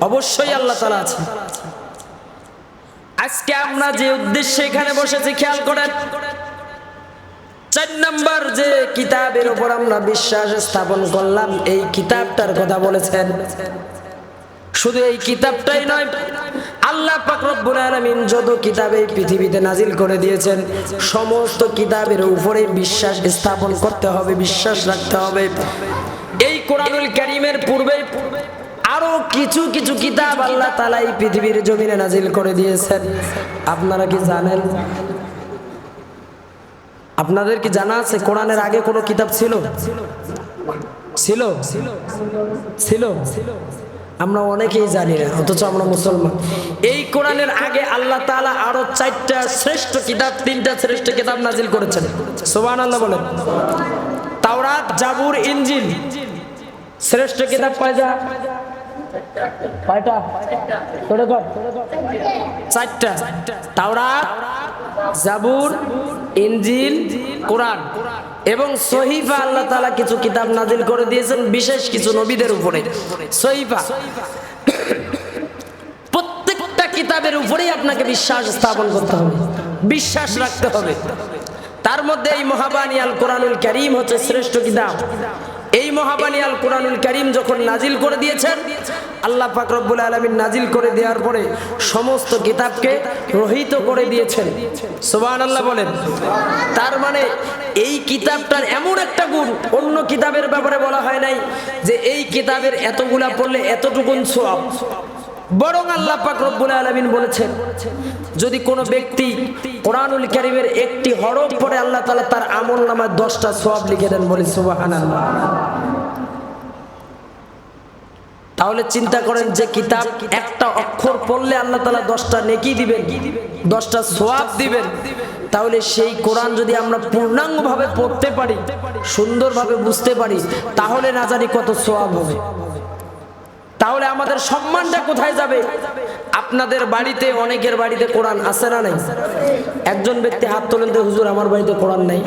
অবশ্যই আল্লাহ তাআলা আছে। আজকে আমরা যে উদ্দেশ্যে এখানে বসেছি খেয়াল করেন। 4 নাম্বার যে কিতাবের উপর আমরা বিশ্বাস স্থাপন করলাম, এই কিতাবটার কথা বলেছেন। শুধু এই কিতাবটাই নয়, আল্লাহ পাক রব্বুল আলামিন যত কিতাব এই পৃথিবীতে নাজিল করে দিয়েছেন, সমস্ত কিতাবের উপরে বিশ্বাস স্থাপন করতে হবে, বিশ্বাস রাখতে হবে। এই কোরআনুল কারীমের পূর্বে আরো কিছু কিছু কিতাব আল্লাহ তাআলা এই পৃথিবীর জমিনে নাজিল করে দিয়েছেন। আপনারা কি জানেন? আপনাদের কি জানা আছে কোরআনের আগে কোনো কিতাব ছিল? ছিল ছিল আমরা অনেকেই জানি না, অথচ আমরা মুসলমান। এই কোরআনের আগে আল্লাহ তাআলা আরো 4টা শ্রেষ্ঠ কিতাব, 3টা শ্রেষ্ঠ কিতাব নাজিল করেছেন। সুবহানাল্লাহ বলেন। তাওরাত, জাবুর, ইনজিল শ্রেষ্ঠ কিতাব কয়টা? কয়টা? 4টা। তাওরাত, জাবুর, ইনজিল, কোরআন এবং সহিফা। আল্লাহ তাআলা কিছু কিতাব নাজিল করে দিয়েছেন বিশেষ কিছু নবীদের উপরে। সহিফা, প্রত্যেকটা কিতাবের উপরেই আপনাকে বিশ্বাস স্থাপন করতে হবে, বিশ্বাস রাখতে হবে। তার মধ্যে এই মহাবানী আল কোরআনুল কারীম হচ্ছে শ্রেষ্ঠ কিতাব। এই মহাবানী আল কোরআনুল কারীম যখন নাজিল করে দিয়েছেন, আল্লাহ পাক রব্বুল আলামিন নাজিল করে দেওয়ার পরে সমস্ত কিতাবকে রহিত করে দিয়েছেন। সুবহানাল্লাহ বলেন। তার মানে এই কিতাবটার এমন একটা গুণ অন্য কিতাবের ব্যাপারে বলা হয় নাই যে এই কিতাবের এতগুলা পড়লে এতটুকুন সওয়াব। বরং আল্লাহ পাক রব্বুল আলামিন বলেছেন, যদি কোনো ব্যক্তি কোরআনুল কারীমের একটি হরফ পড়ে, আল্লাহ তাআলা তার আমলনামায় 10টা সওয়াব লিখে দেন। বলি সুবহানাল্লাহ। তাহলে চিন্তা করেন যে কিতাব একটা অক্ষর পড়লে আল্লাহ তাআলা 10টা নেকি দিবেন, 10টা সওয়াব দিবেন। তাহলে সেই কোরআন যদি আমরা পূর্ণাঙ্গভাবে পড়তে পারি, সুন্দরভাবে বুঝতে পারি, তাহলে না জানি কত সওয়াব হবে। তাহলে আমাদের সম্মানটা কোথায় যাবে? আপনাদের বাড়িতে, অনেকের বাড়িতে কোরআন আছে না নাই? একজন ব্যক্তি হাত তোলেন তো, হুজুর আমার বাড়িতে কোরআন নাই।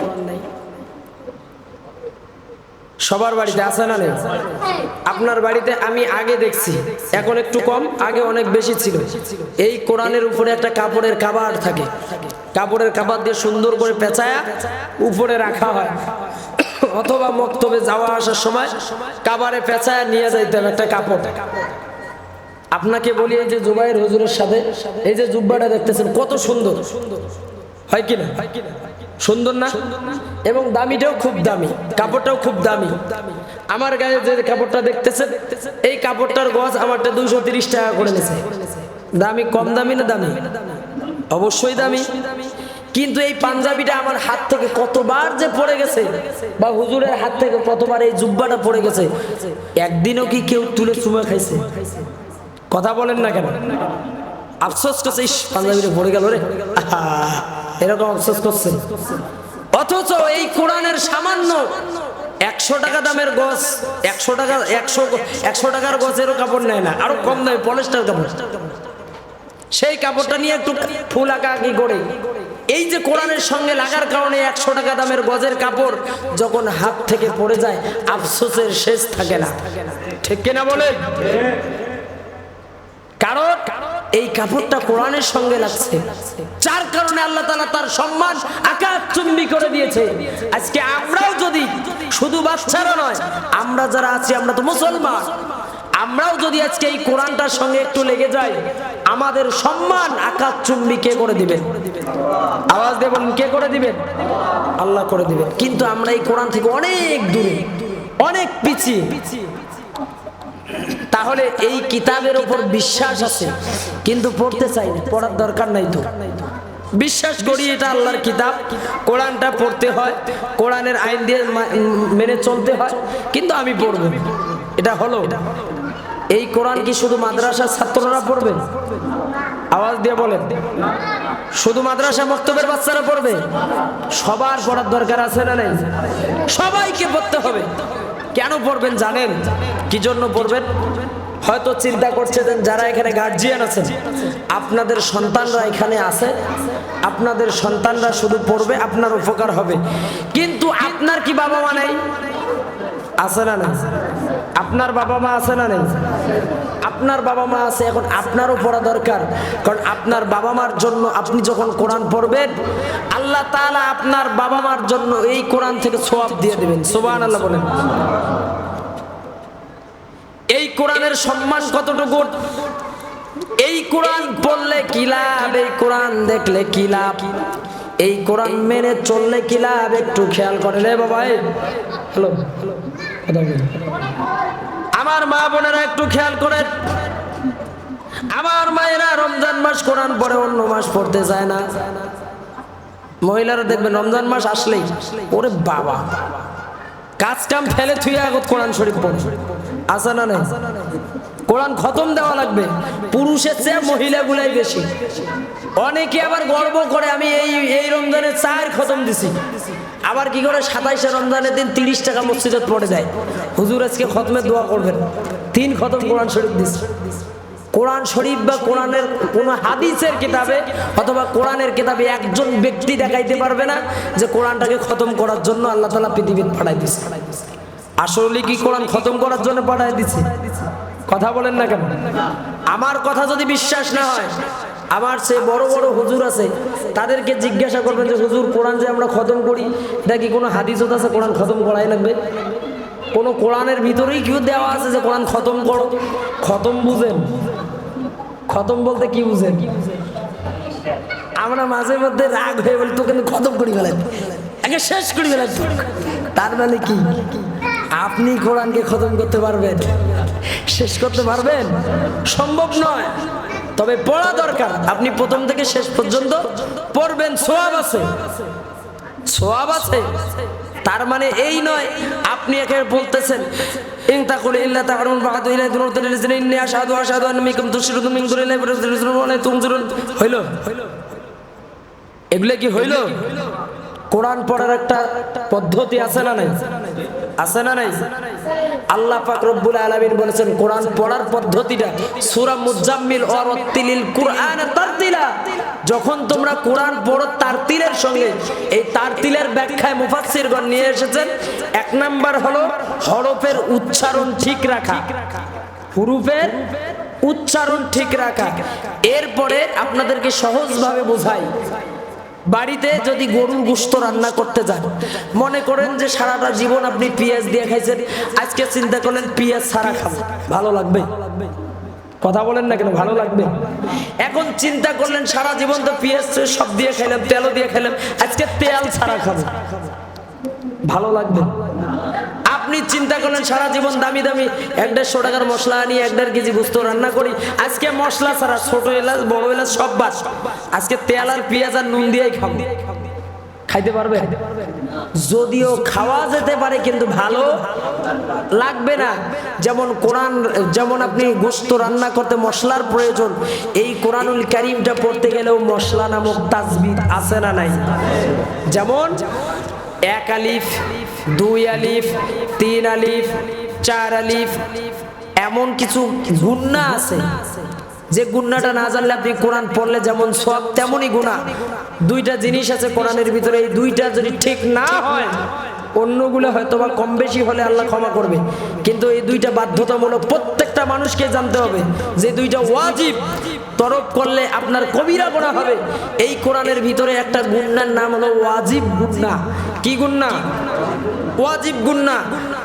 সবার বাড়িতে আছে না নেই? আপনার বাড়িতে আমি আগে দেখছি, এখন একটু কম, আগে অনেক বেশি ছিল। এই কোরআনের উপরে একটা কাপড়ের কাভার থাকে, কাপড়ের কাভার দিয়ে সুন্দর করে পেঁচায়া উপরে রাখা হয়, অথবা মক্তবে যাওয়া আসার সময় কাভারে পেঁচায়া নিয়ে যাইতেন একটা কাপড়। আপনাকে বলি, এই যে জুবাইর হুজুরের সাথে এই যে জুব্বাটা দেখতেছেন কত সুন্দর, হয় কিনা? সুন্দর না? এবং দামিটাও খুব দামি, কাপড়টাও খুব দামি। আমার গায়ে যে কাপড়টা দেখতেছেন, এই কাপড়টার গজ আমারটা 230 টাকা করে নিয়েছে। দামি, কম দামি না দামি? অবশ্যই দামি। কিন্তু এই পাঞ্জাবিটা আমার হাত থেকে কতবার যে পড়ে গেছে, বা হুজুরের হাত থেকে কতবার এই জুব্বাটা পড়ে গেছে, একদিনও কি কেউ তুলে চুমা খাইছে? কথা বলেন না কেন? আফসোস করছে, পাঞ্জাবিটা পড়ে গেল রে, এরকম আফসোস করছে। অথচ এই কোরআনের সামান্য 100 টাকা দামের গজ, 100 টাকার গজেরও কাপড় নেয় না, আরো কম দামে পলিস্টার কাপড়। সেই কাপড়টা নিয়ে একটু ফুল আঁকাআঁকি করে, এই যে কোরআনের সঙ্গে লাগার কারণে 100 টাকা দামের গজের কাপড় যখন হাত থেকে পড়ে যায়, আফসোসের শেষ থাকে না। ঠিক কিনা বলেন? কারণ এই কাপড়টা কোরআনের সঙ্গে লাগছে, যার কারণে আল্লাহ তাআলা তার সম্মান আকাশচুম্বী করে দিয়েছে। আজকে আমরাও যদি, শুধু বাচ্চারা নয়, আমরা যারা আছি, আমরা তো মুসলমান, আমরাও যদি আজকে এই কোরআনটার সঙ্গে একটু লেগে যাই, আমাদের সম্মান আকাশচুম্বী কে করে দিবেন? আওয়াজ দিয়ে বলুন, কে করে দিবেন? আল্লাহ করে দিবেন। কিন্তু আমরা এই কোরআন থেকে অনেক দূরে, অনেক পিছিয়ে। তাহলে এই কিতাবের উপর বিশ্বাস আছে, কিন্তু পড়তে চাই না, পড়ার দরকার নাই তো। বিশ্বাস করি এটা আল্লাহর কিতাব, কোরআনটা পড়তে হয়, কোরআনের আইন দিয়ে মেনে চলতে হয়, কিন্তু আমি পড়ব, এটা হলো। এই কোরআন কি শুধু মাদ্রাসার ছাত্ররা পড়বে? আওয়াজ দিয়ে বলেন, শুধু মাদ্রাসা মক্তবের বাচ্চারা পড়বে? সবার পড়ার দরকার আছে না নাই? সবাইকে পড়তে হবে। কেন পড়বেন জানেন? কি জন্য পড়বেন? হয়তো চিন্তা করছেন যারা এখানে গার্জিয়ান আছেন, আপনাদের সন্তানরা এখানে আছে, আপনাদের সন্তানরা শুধু পড়বে, আপনার উপকার হবে। কিন্তু আপনার কি বাবা মা নাই? আছে না নাই? আপনার বাবা মা আছে না নেই? আপনার বাবা মা আছে। এখন আপনারও পড়া দরকার, কারণ আপনার বাবা মার জন্য আপনি যখন কোরআন পড়বেন, আল্লাহ তাআলা আপনার বাবা মার জন্য এই কোরআন থেকে সওয়াব দিয়ে দিবেন। সুবহানাল্লাহ বলেন। এই কোরআনের সম্মান কতটুকু? এই কোরআন পড়লে কি লাভ, এই কোরআন দেখলে কি লাভ, এই কোরআন মেনে চললে কি লাভ, একটু খেয়াল করেন। রে বাবা, হ্যালো, আমার মা বোনেরা একটু খেয়াল করেন। আমার মায়েরা রমজান মাস কোরআন পড়ে, অন্য মাস পড়তে যায় না। মহিলারা দেখবেন রমজান মাস আসলেই ওরে বাবা কাজ কাম ফেলে থুয়ে আগত কোরআন শরীফ পড়ে। আছে না নাই? কোরআন খতম দেওয়া লাগবে। পুরুষের চেয়ে মহিলাগুলাই বেশি। অনেকে আবার গর্ব করে আমি এই রমজানে 4 খতম দিছি। আবার কি করে 27শে রমজানের দিন 30 টাকা মসজিদে পড়ে যায়, হুজুর আজকে খতমে দোয়া করবেন, 3 খতম কোরআন শরীফ দিছে। কোরআন শরীফ বা কোরআনের কোন হাদিসের কিতাবে অথবা কোরআনের কিতাবে একজন ব্যক্তি দেখাইতে পারবে না যে কোরআনটাকে খতম করার জন্য আল্লাহ তাআলা পৃথিবীতে পাঠাই দিয়েছে। আসলে কি কোরআন খতম করার জন্য পাঠাই দিয়েছে? কথা বলেন না কেন? আমার কথা যদি বিশ্বাস না হয়, আমার সে বড় বড় হুজুর আছে, তাদেরকে জিজ্ঞাসা করবেন যে হুজুর কোরআন যে আমরা খতম করি, এটা কি কোনো হাদিসত আছে কোরআন খতম করাই লাগবে? কোনো কোরআনের ভিতরেই কি দেওয়া আছে যে কোরআন খতম করো? খতম বুঝেন? খতম বলতে কি বুঝেন? আমরা মাঝে মধ্যে রাগ হয়ে বলি তো কিন্তু খতম করি ফেলেন, একে শেষ করি ফেলেন। তার মানে কি আপনি কোরআনকে খতম করতে পারবেন? শেষ করতে পারবেন? সম্ভব নয়। তবে পড়া দরকার। আপনি প্রথম থেকে শেষ পর্যন্ত পড়বেন, সওয়াব আছে, সওয়াব আছে। তার মানে এই নয় আপনি একে বলতেছেন ইন তাকুল ইল্লা তা'রুন বা'দু ইলা দুনুতুল লিজিনা ইন্নী আশহাদু আন্না মিনকুম তুশরিকুন মিন দুনিল্লাহি ওয়া রাসূলুহু তুনজিরুন। হইল? এগুলা কি হইল? কোরআন পড়ার একটা পদ্ধতি আছে না নাই? আছে না নাই? আল্লাহ পাক রব্বুল আলামিন বলেছেন কোরআন পড়ার পদ্ধতিটা সূরা মুজাম্মিল ওয়া রাত্তিলিল কুরআন তারতিলা। যখন তোমরা কোরআন পড়ো তারতিলের সঙ্গে, এই তারতিলের ব্যাখ্যায় মুফাসসিরগণ নিয়ে এসেছেন 1 নাম্বার হলো হরফের উচ্চারণ ঠিক রাখা, হুরুফের উচ্চারণ ঠিক রাখা। এরপরে আপনাদেরকে সহজভাবে বোঝাই। বাড়িতে যদি গরুর গোশত রান্না করতে যান, মনে করেন যে সারাটা জীবন আপনি পেঁয়াজ দিয়ে খাইছেন, আজকে চিন্তা করলেন পেঁয়াজ ছাড়া খাবো, ভালো লাগবে? কথা বলেন না কেন? ভালো লাগবে? এখন চিন্তা করলেন সারা জীবন তো পেঁয়াজ সব দিয়ে খাইলাম, তেলও দিয়ে খাইলাম, আজকে তেল ছাড়া খাবো, ভালো লাগবে? আপনি চিন্তা করলেন সারা জীবন দামি দামি 150 টাকার মশলা আনি 1.5 কেজি গোশত রান্না করি, আজকে মশলা ছাড়া ছোট এলাচ বড় এলাচ সব বাদ, আজকে তেল আর পেঁয়াজ আর নুন দিয়েই খাবো, খাইতে পারবে? যদিও খাওয়া যেতে পারে কিন্তু ভালো লাগবে না। যেমন কোরআন, যেমন আপনি গোশত রান্না করতে মশলার প্রয়োজন, এই কোরআনুল কারীমটা পড়তে গেলেও মশলা নামক তাসবিহ আছে না নাই? যেমন 1 আলিফ, 2 আলিফ, 3 আলিফ, 4 আলিফ, এমন কিছু গুণনা আছে যে গুণনাটা না জানলে আপনি কোরআন পড়লে যেমন সওয়াব তেমনই গুনাহ। 2টা জিনিস আছে কোরআনের ভিতরে, এই 2টা যদি ঠিক না হয়, অন্যগুলো হয়তো বা কম বেশি হলে আল্লাহ ক্ষমা করবে, কিন্তু এই 2টা বাধ্যতামূলক, প্রত্যেকটা মানুষকে জানতে হবে যে 2টা ওয়াজিব। তরক করলে আপনার কবিরা গুনাহ হবে। এই কোরআনের ভিতরে একটা গুণনার নাম হলো ওয়াজিব গুণনা। কি গুণনা? ওয়াজিব গুণনা।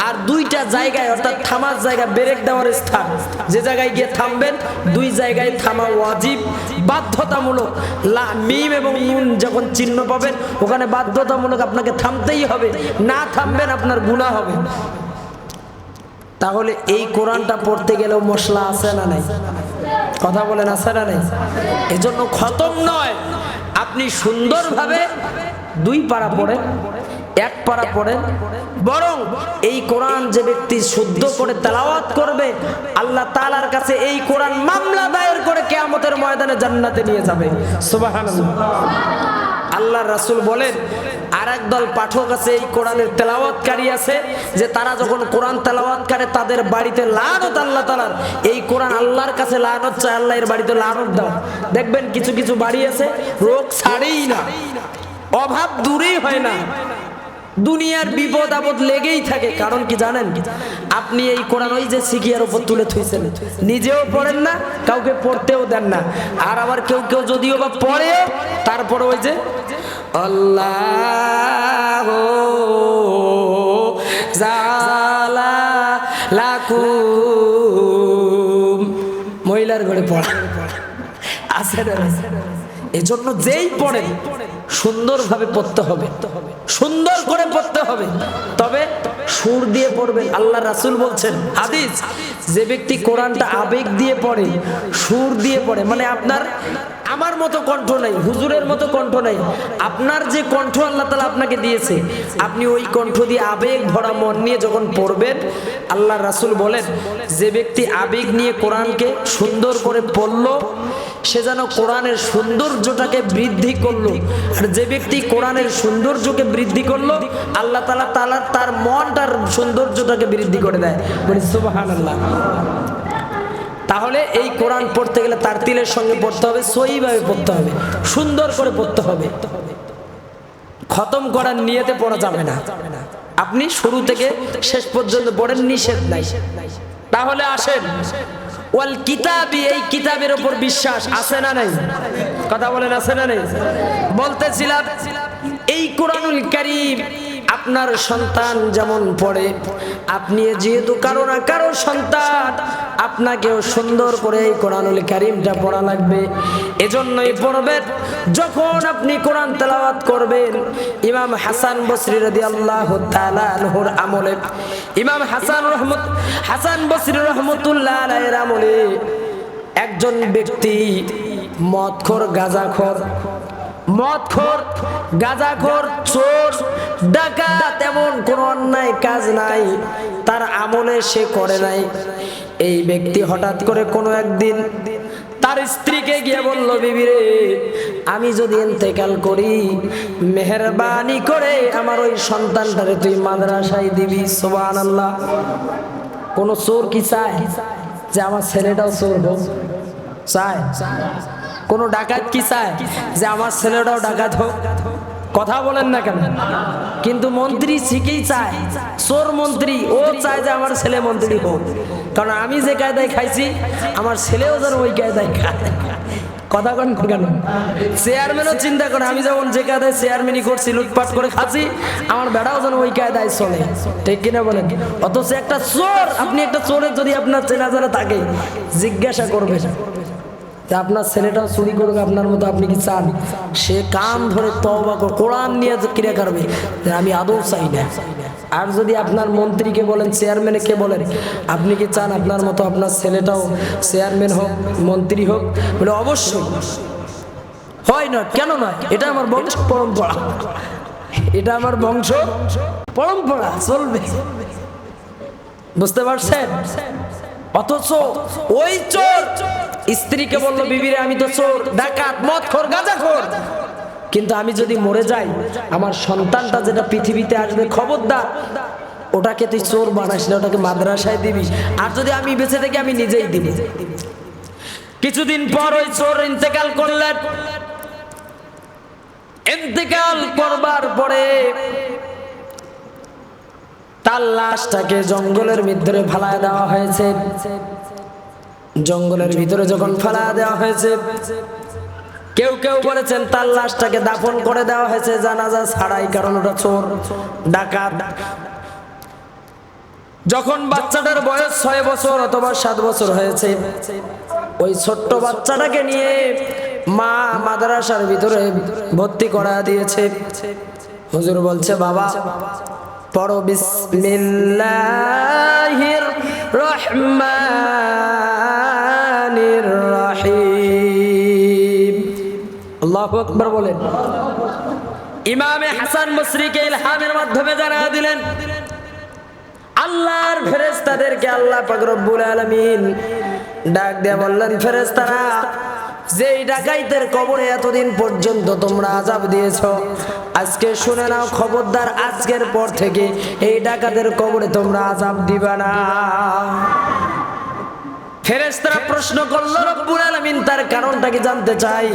আর 2টা জায়গায়, অর্থাৎ থামার জায়গা, ব্রেক দেওয়ার স্থান, যে জায়গায় গিয়ে থামবেন 2 জায়গায় থামা ওয়াজিব, বাধ্যতামূলক। মিম এবং নুন যখন চিহ্ন পাবেন ওখানে বাধ্যতামূলক আপনাকে থামতেই হবে, না থামবেন আপনার গুনাহ হবে। তাহলে এই কোরআনটা পড়তে গেলেও মশলা আছে না নাই? কথা বলেন, আছে না নাই? এজন্য খতম নয়, আপনি সুন্দরভাবে 2 পারা পড়েন, 1 পারা পড়েন, বরং এই কোরআন যে ব্যক্তি শুদ্ধ করে তেলাওয়াত করবে, আল্লাহ তাআলার কাছে এই কোরআন মামলা দায়ের করে কিয়ামতের ময়দানে জান্নাতে নিয়ে যাবে। সুবহানাল্লাহ। আল্লাহর রাসূল বলেন আর একদল পাঠক আছে এই কোরআনের তেলাওয়াতকারী আছে যে তারা যখন কোরআন তেলাওয়াত করে তাদের বাড়িতে লানত আল্লাহ তাআলার, এই কোরআন আল্লাহর কাছে লানত চায়, আল্লাহ এর বাড়িতে লানত দাও। দেখবেন কিছু কিছু বাড়ি আছে রোগ ছাড়েই না, অভাব দূরেই হয় না, দুনিয়ার বিপদ আপদ লেগেই থাকে। কারণ কি জানেন? আপনি এই কোরআন ওই যে সিকিয়ার উপর তুলে থুইছেন, নিজেও পড়েন না, কাউকে পড়তেও দেন না। আর আবার কেউ কেউ যদিও বা পড়ে, তারপরে ওই যে আল্লাহ জালালাকুম মহিলার ঘরে পড়া আছে না? এজন্য যেই পড়ে সুন্দরভাবে পড়তে হবে, সুন্দর করে পড়তে হবে, তবে সুর দিয়ে পড়বেন। আল্লাহ রাসূল বলছেন হাদিস, যে ব্যক্তি কোরআনটা আবেগ দিয়ে পড়ে, সুর দিয়ে পড়ে, মানে আপনার আমার মতো কণ্ঠ নাই, হুজুরের মতো কণ্ঠ নাই, আপনার যে কণ্ঠ আল্লাহ তাআলা আপনাকে দিয়েছে, আপনি ওই কণ্ঠ দিয়ে আবেগ ভরা মন নিয়ে যখন পড়বেন, আল্লাহ রাসূল বলেন যে ব্যক্তি আবেগ নিয়ে কোরআনকে সুন্দর করে পড়লো সে যেন কোরআনের সৌন্দর্যটাকে বৃদ্ধি করলো। আর যে ব্যক্তি কোরআনের সৌন্দর্যকে বৃদ্ধি করলো, আল্লাহ তাআলা তার মনটার সৌন্দর্যটাকে বৃদ্ধি করে দেয়। বলি সুবহানাল্লাহ। তাহলে এই কোরআন পড়তে গেলে তার তিলের সঙ্গে পড়তে হবে, সহিভাবে পড়তে হবে, সুন্দর করে পড়তে হবে। খতম করার নিয়তে পড়া যাবে না। আপনি শুরু থেকে শেষ পর্যন্ত পড়েন, নিষেধ নাই। তাহলে আসেন ওয়াল কিতাবি, এই কিতাবের উপর বিশ্বাস আছে না নাই? কথা বলেন আছে না নাই? বলতেছিলাম এই কোরআনুল কারীম আপনার সন্তান যেমন পড়ে, আপনি যেহেতু কারো না কারো সন্তান, আপনাকেও সুন্দর করে এই কোরআনুল কারীমটা পড়া লাগবে। এজন্যই পড়বেন যখন আপনি কোরআন তেলাওয়াত করবেন। ইমাম হাসান বসরি রাদিয়াল্লাহু তাআলা আনহুর আমলে, ইমাম হাসান বসরি রাহমাতুল্লাহ আলাইহির আমলে একজন ব্যক্তি মদখোর, গাঁজাখোর, চোর, ডাকাত, এমন কোন অন্যায় কাজ নাই তার আমলে সে করে নাই। এই ব্যক্তি হঠাৎ করে কোনো একদিন তার স্ত্রীকে গিয়ে বলল, বিবি রে, আমি যদি ইন্তেকাল করি, মেহেরবানি করে আমার ওই সন্তানটারে তুই মাদ্রাসায় দিবি। সুবহানাল্লাহ। কোন চোর কি চায় যে আমার ছেলেটাও চোর হোক? চায়? কোন ডাকাত কি চায় যে আমার ছেলেটাও ডাকাত হোক? কথা বলেন না কেন? কিন্তু মন্ত্রী ঠিকই চায়, চোর মন্ত্রী ও চায় যে আমার ছেলে মন্ত্রী হোক, কারণ আমি যে কায়দায় খাইছি আমার ছেলেও যেন ওই কায়দায় খায়। কথা কন কেন? চেয়ারম্যানও চিন্তা করে আমি যেমন যে কায়দায় চেয়ারম্যানই করছি, লুটপাট করে খাচ্ছি, আমার বেড়াও যেন ওই কায়দায় চলে। ঠিক কিনা বলেন? অথচ একটা চোর, আপনি একটা চোরের যদি আপনার চেনা জানা থাকে, জিজ্ঞাসা করবেন আপনার ছেলেটাও চুরি করুক আপনার মতো, আপনি কি চান? সে কান ধরে তওবা করে কোরআন নিয়ে ক্রিয়া করবে, আমি আদৌ চাই না। আর যদি আপনার মন্ত্রীকে বলেন, চেয়ারম্যানকে বলেন, আপনি কি চান আপনার মতো আপনার ছেলেটাও চেয়ারম্যান হোক, মন্ত্রী হোক? বলে অবশ্যই। হয় না? কেন নয়? এটা আমার বংশ পরম্পরা, এটা আমার বংশ পরম্পরা, চলবে। বুঝতে পারছেন? অথচ ওই চোর স্ত্রীকে বললো, বিবিরে, আমি তো চোর, ডাকাত, মদখোর, গাঁজাখোর, কিন্তু আমি যদি মরে যাই, আমার সন্তানটা যেটা পৃথিবীতে আসবে, খবরদার ওটাকে তুই চোর বানাস না, ওটাকে মাদ্রাসায় দিবি, আর যদি আমি বেঁচে থাকি আমি নিজেই দিব। কিছুদিন পর ওই চোর ইন্তেকাল করলেন। ইন্তেকাল করবার পরে তার লাশটাকে জঙ্গলের ভিতরে ফালায় দেওয়া হয়েছে। জঙ্গলের ভিতরে যখন ফালায় দেওয়া হয়েছে, কেউ কেউ বলেছেন তার লাশটাকে দাফন করে দেওয়া হয়েছে জানাজা ছাড়াই, কারণ ওটা চোর, ডাকাত। যখন বাচ্চাটার বয়স 6 বছর অথবা 7 বছর হয়েছে, ওই ছোট্ট বাচ্চাটাকে নিয়ে মা মাদ্রাসার ভিতরে ভর্তি করা দিয়েছে। হুজুর বলছে, বাবা পড়ো বিসমিল্লাহির রহমানির রহিম। আল্লাহু আকবার বলেন। ইমামে হাসান বসরিকে ইলহামের মাধ্যমে জানা দিলেন, আল্লাহর ফেরেশতাদেরকে আল্লাহ পাক রব্বুল আলামিন ডাক দিয়ে বললেন, ফেরেশতারা যে এই ডাকাইতের কবরে এতদিন পর্যন্ত তোমরা আযাব দিয়েছো, আজকে শুনে নাও খবরদার, আজকের পর থেকে এই ডাকাতের কবরে তোমরা আযাব দিবা না। ফেরেশতারা প্রশ্ন করল রব্বুল আলামিন তার কারণটা কি জানতে চাই।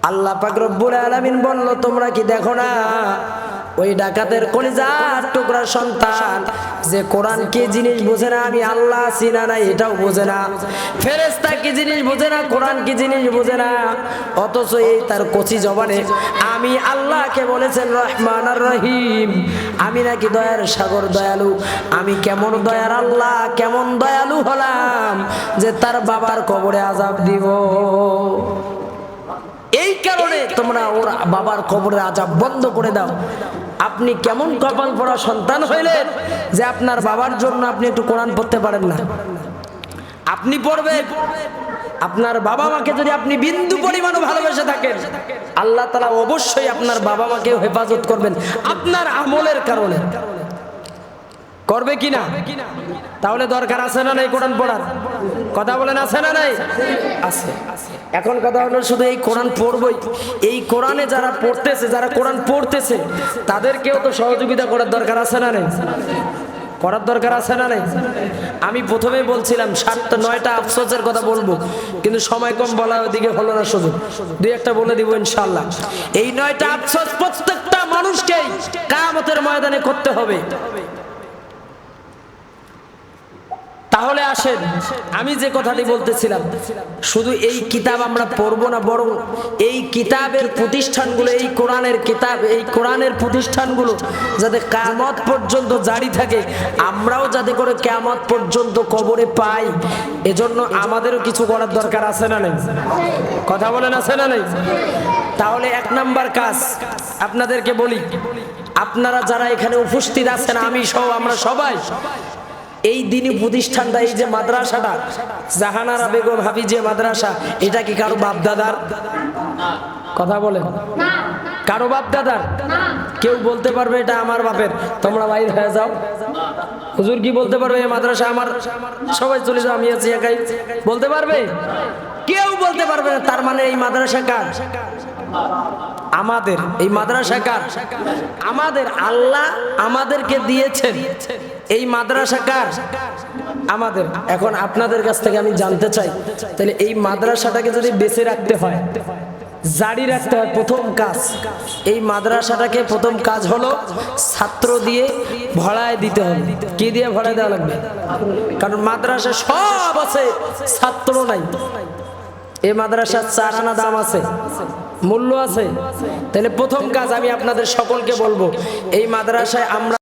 আল্লাহ পাক রব্বুল আলামিন বলল, তোমরা কি দেখো না ওই ডাকাতের কলিজার টুকরা সন্তান যে কোরআন কি জিনিস বোঝে না, আমি আল্লাহ চিনা নাই এটাও বোঝে না, ফেরেশতা কি জিনিস বোঝে না, কোরআন কি জিনিস বোঝে না, অথচ এই তার কচি জবানে আমি আল্লাহকে বলেছেন রহমান আর রহিম, আমি নাকি দয়ার সাগর দয়ালু, আমি কেমন দয়ার আল্লাহ, কেমন দয়ালু হলাম যে তার বাবার কবরে আযাব দিব। এই কারণে তোমরা ওর বাবার কবরের আযাব বন্ধ করে দাও। আপনি কেমন কপাল পড়া সন্তান হইলেন যে আপনার বাবার জন্য আপনি একটু কোরআন পড়তে পারেন না। আপনি পড়বেন, আপনার বাবা মাকে যদি আপনি বিন্দু পরিমাণও ভালোবেসে থাকেন, আল্লাহ তাআলা অবশ্যই আপনার বাবা মাকে হেফাজত করবেন আপনার আমলের কারণে। করবে কিনা? তাহলে দরকার আছে না নাই কোরআন পড়ার? কথা বলেন, আছে না নাই? আছে। এখন কথা হলো শুধু এই কোরআন পড়বই, এই কোরআনে যারা পড়তেছে, যারা কোরআন পড়তেছে তাদেরকেও তো সহযোগিতা করার দরকার আছে না নাই? করার দরকার আছে না নাই? আমি প্রথমেই বলছিলাম 7-9টা আফসোসের কথা বলবো, কিন্তু সময় কম, বলা ওদিকে হলো না, শুধু দুই একটা বলে দিব ইনশাআল্লাহ। এই 9টা আফসোস প্রত্যেকটা মানুষকেই কিয়ামতের ময়দানে করতে হবে। তাহলে আসেন, আমি যে কথাটি বলতেছিলাম, শুধু এই কিতাব আমরা পড়বো না, বরং এই কিতাবের প্রতিষ্ঠানগুলো, এই কোরআনের কিতাব, এই কোরআনের প্রতিষ্ঠানগুলো যাতে কিয়ামত পর্যন্ত জারি থাকে, আমরাও যাতে করে কিয়ামত পর্যন্ত কবরে পাই, এজন্য আমাদেরও কিছু করার দরকার আছে না নাই? কথা বলেন, আছে না নাই? তাহলে 1 নাম্বার কাজ আপনাদেরকে বলি, আপনারা যারা এখানে উপস্থিত আছেন, আমি সহ আমরা সবাই এই দিনী প্রতিষ্ঠানটা, এই যে মাদ্রাসাটা জাহানারা বেগম হাফিজিয়া মাদ্রাসা, এটা কি কারো বাপ দাদার? কথা বলেন, কারো বাপ দাদার? কেউ বলতে পারবে এটা আমার বাপের? তোমরা বাইরে হয়ে যাও। হুজুর কি বলতে পারবে এই মাদ্রাসা আমার? সবাই চলে যাও, আমি আছি একাই। বলতে পারবে? কেউ বলতে পারবে না। তার মানে এই মাদ্রাসা কার? আমাদের। এই মাদ্রাসা কার? আমাদের। আল্লাহ আমাদেরকে দিয়েছেন। এই মাদ্রাসা কার? আমাদের। এখন আপনাদের কাছ থেকে আমি জানতে চাই, তাহলে এই মাদ্রাসাটাকে যদি বেঁচে রাখতে হয়, জারি রাখতে হয়, প্রথম কাজ, এই মাদ্রাসাটাকে প্রথম কাজ হলো ছাত্র দিয়ে ভরায় দিতে হবে। কি দিয়ে ভরায় দেওয়া লাগবে? কারণ মাদ্রাসা সব আছে, ছাত্র নাই। এই মাদ্রাসার 4 আনা দাম আছে, মূল্য আছে। তাহলে প্রথম কাজ আমি আপনাদের সকলকে বলবো, এই মাদ্রাসায় আমরা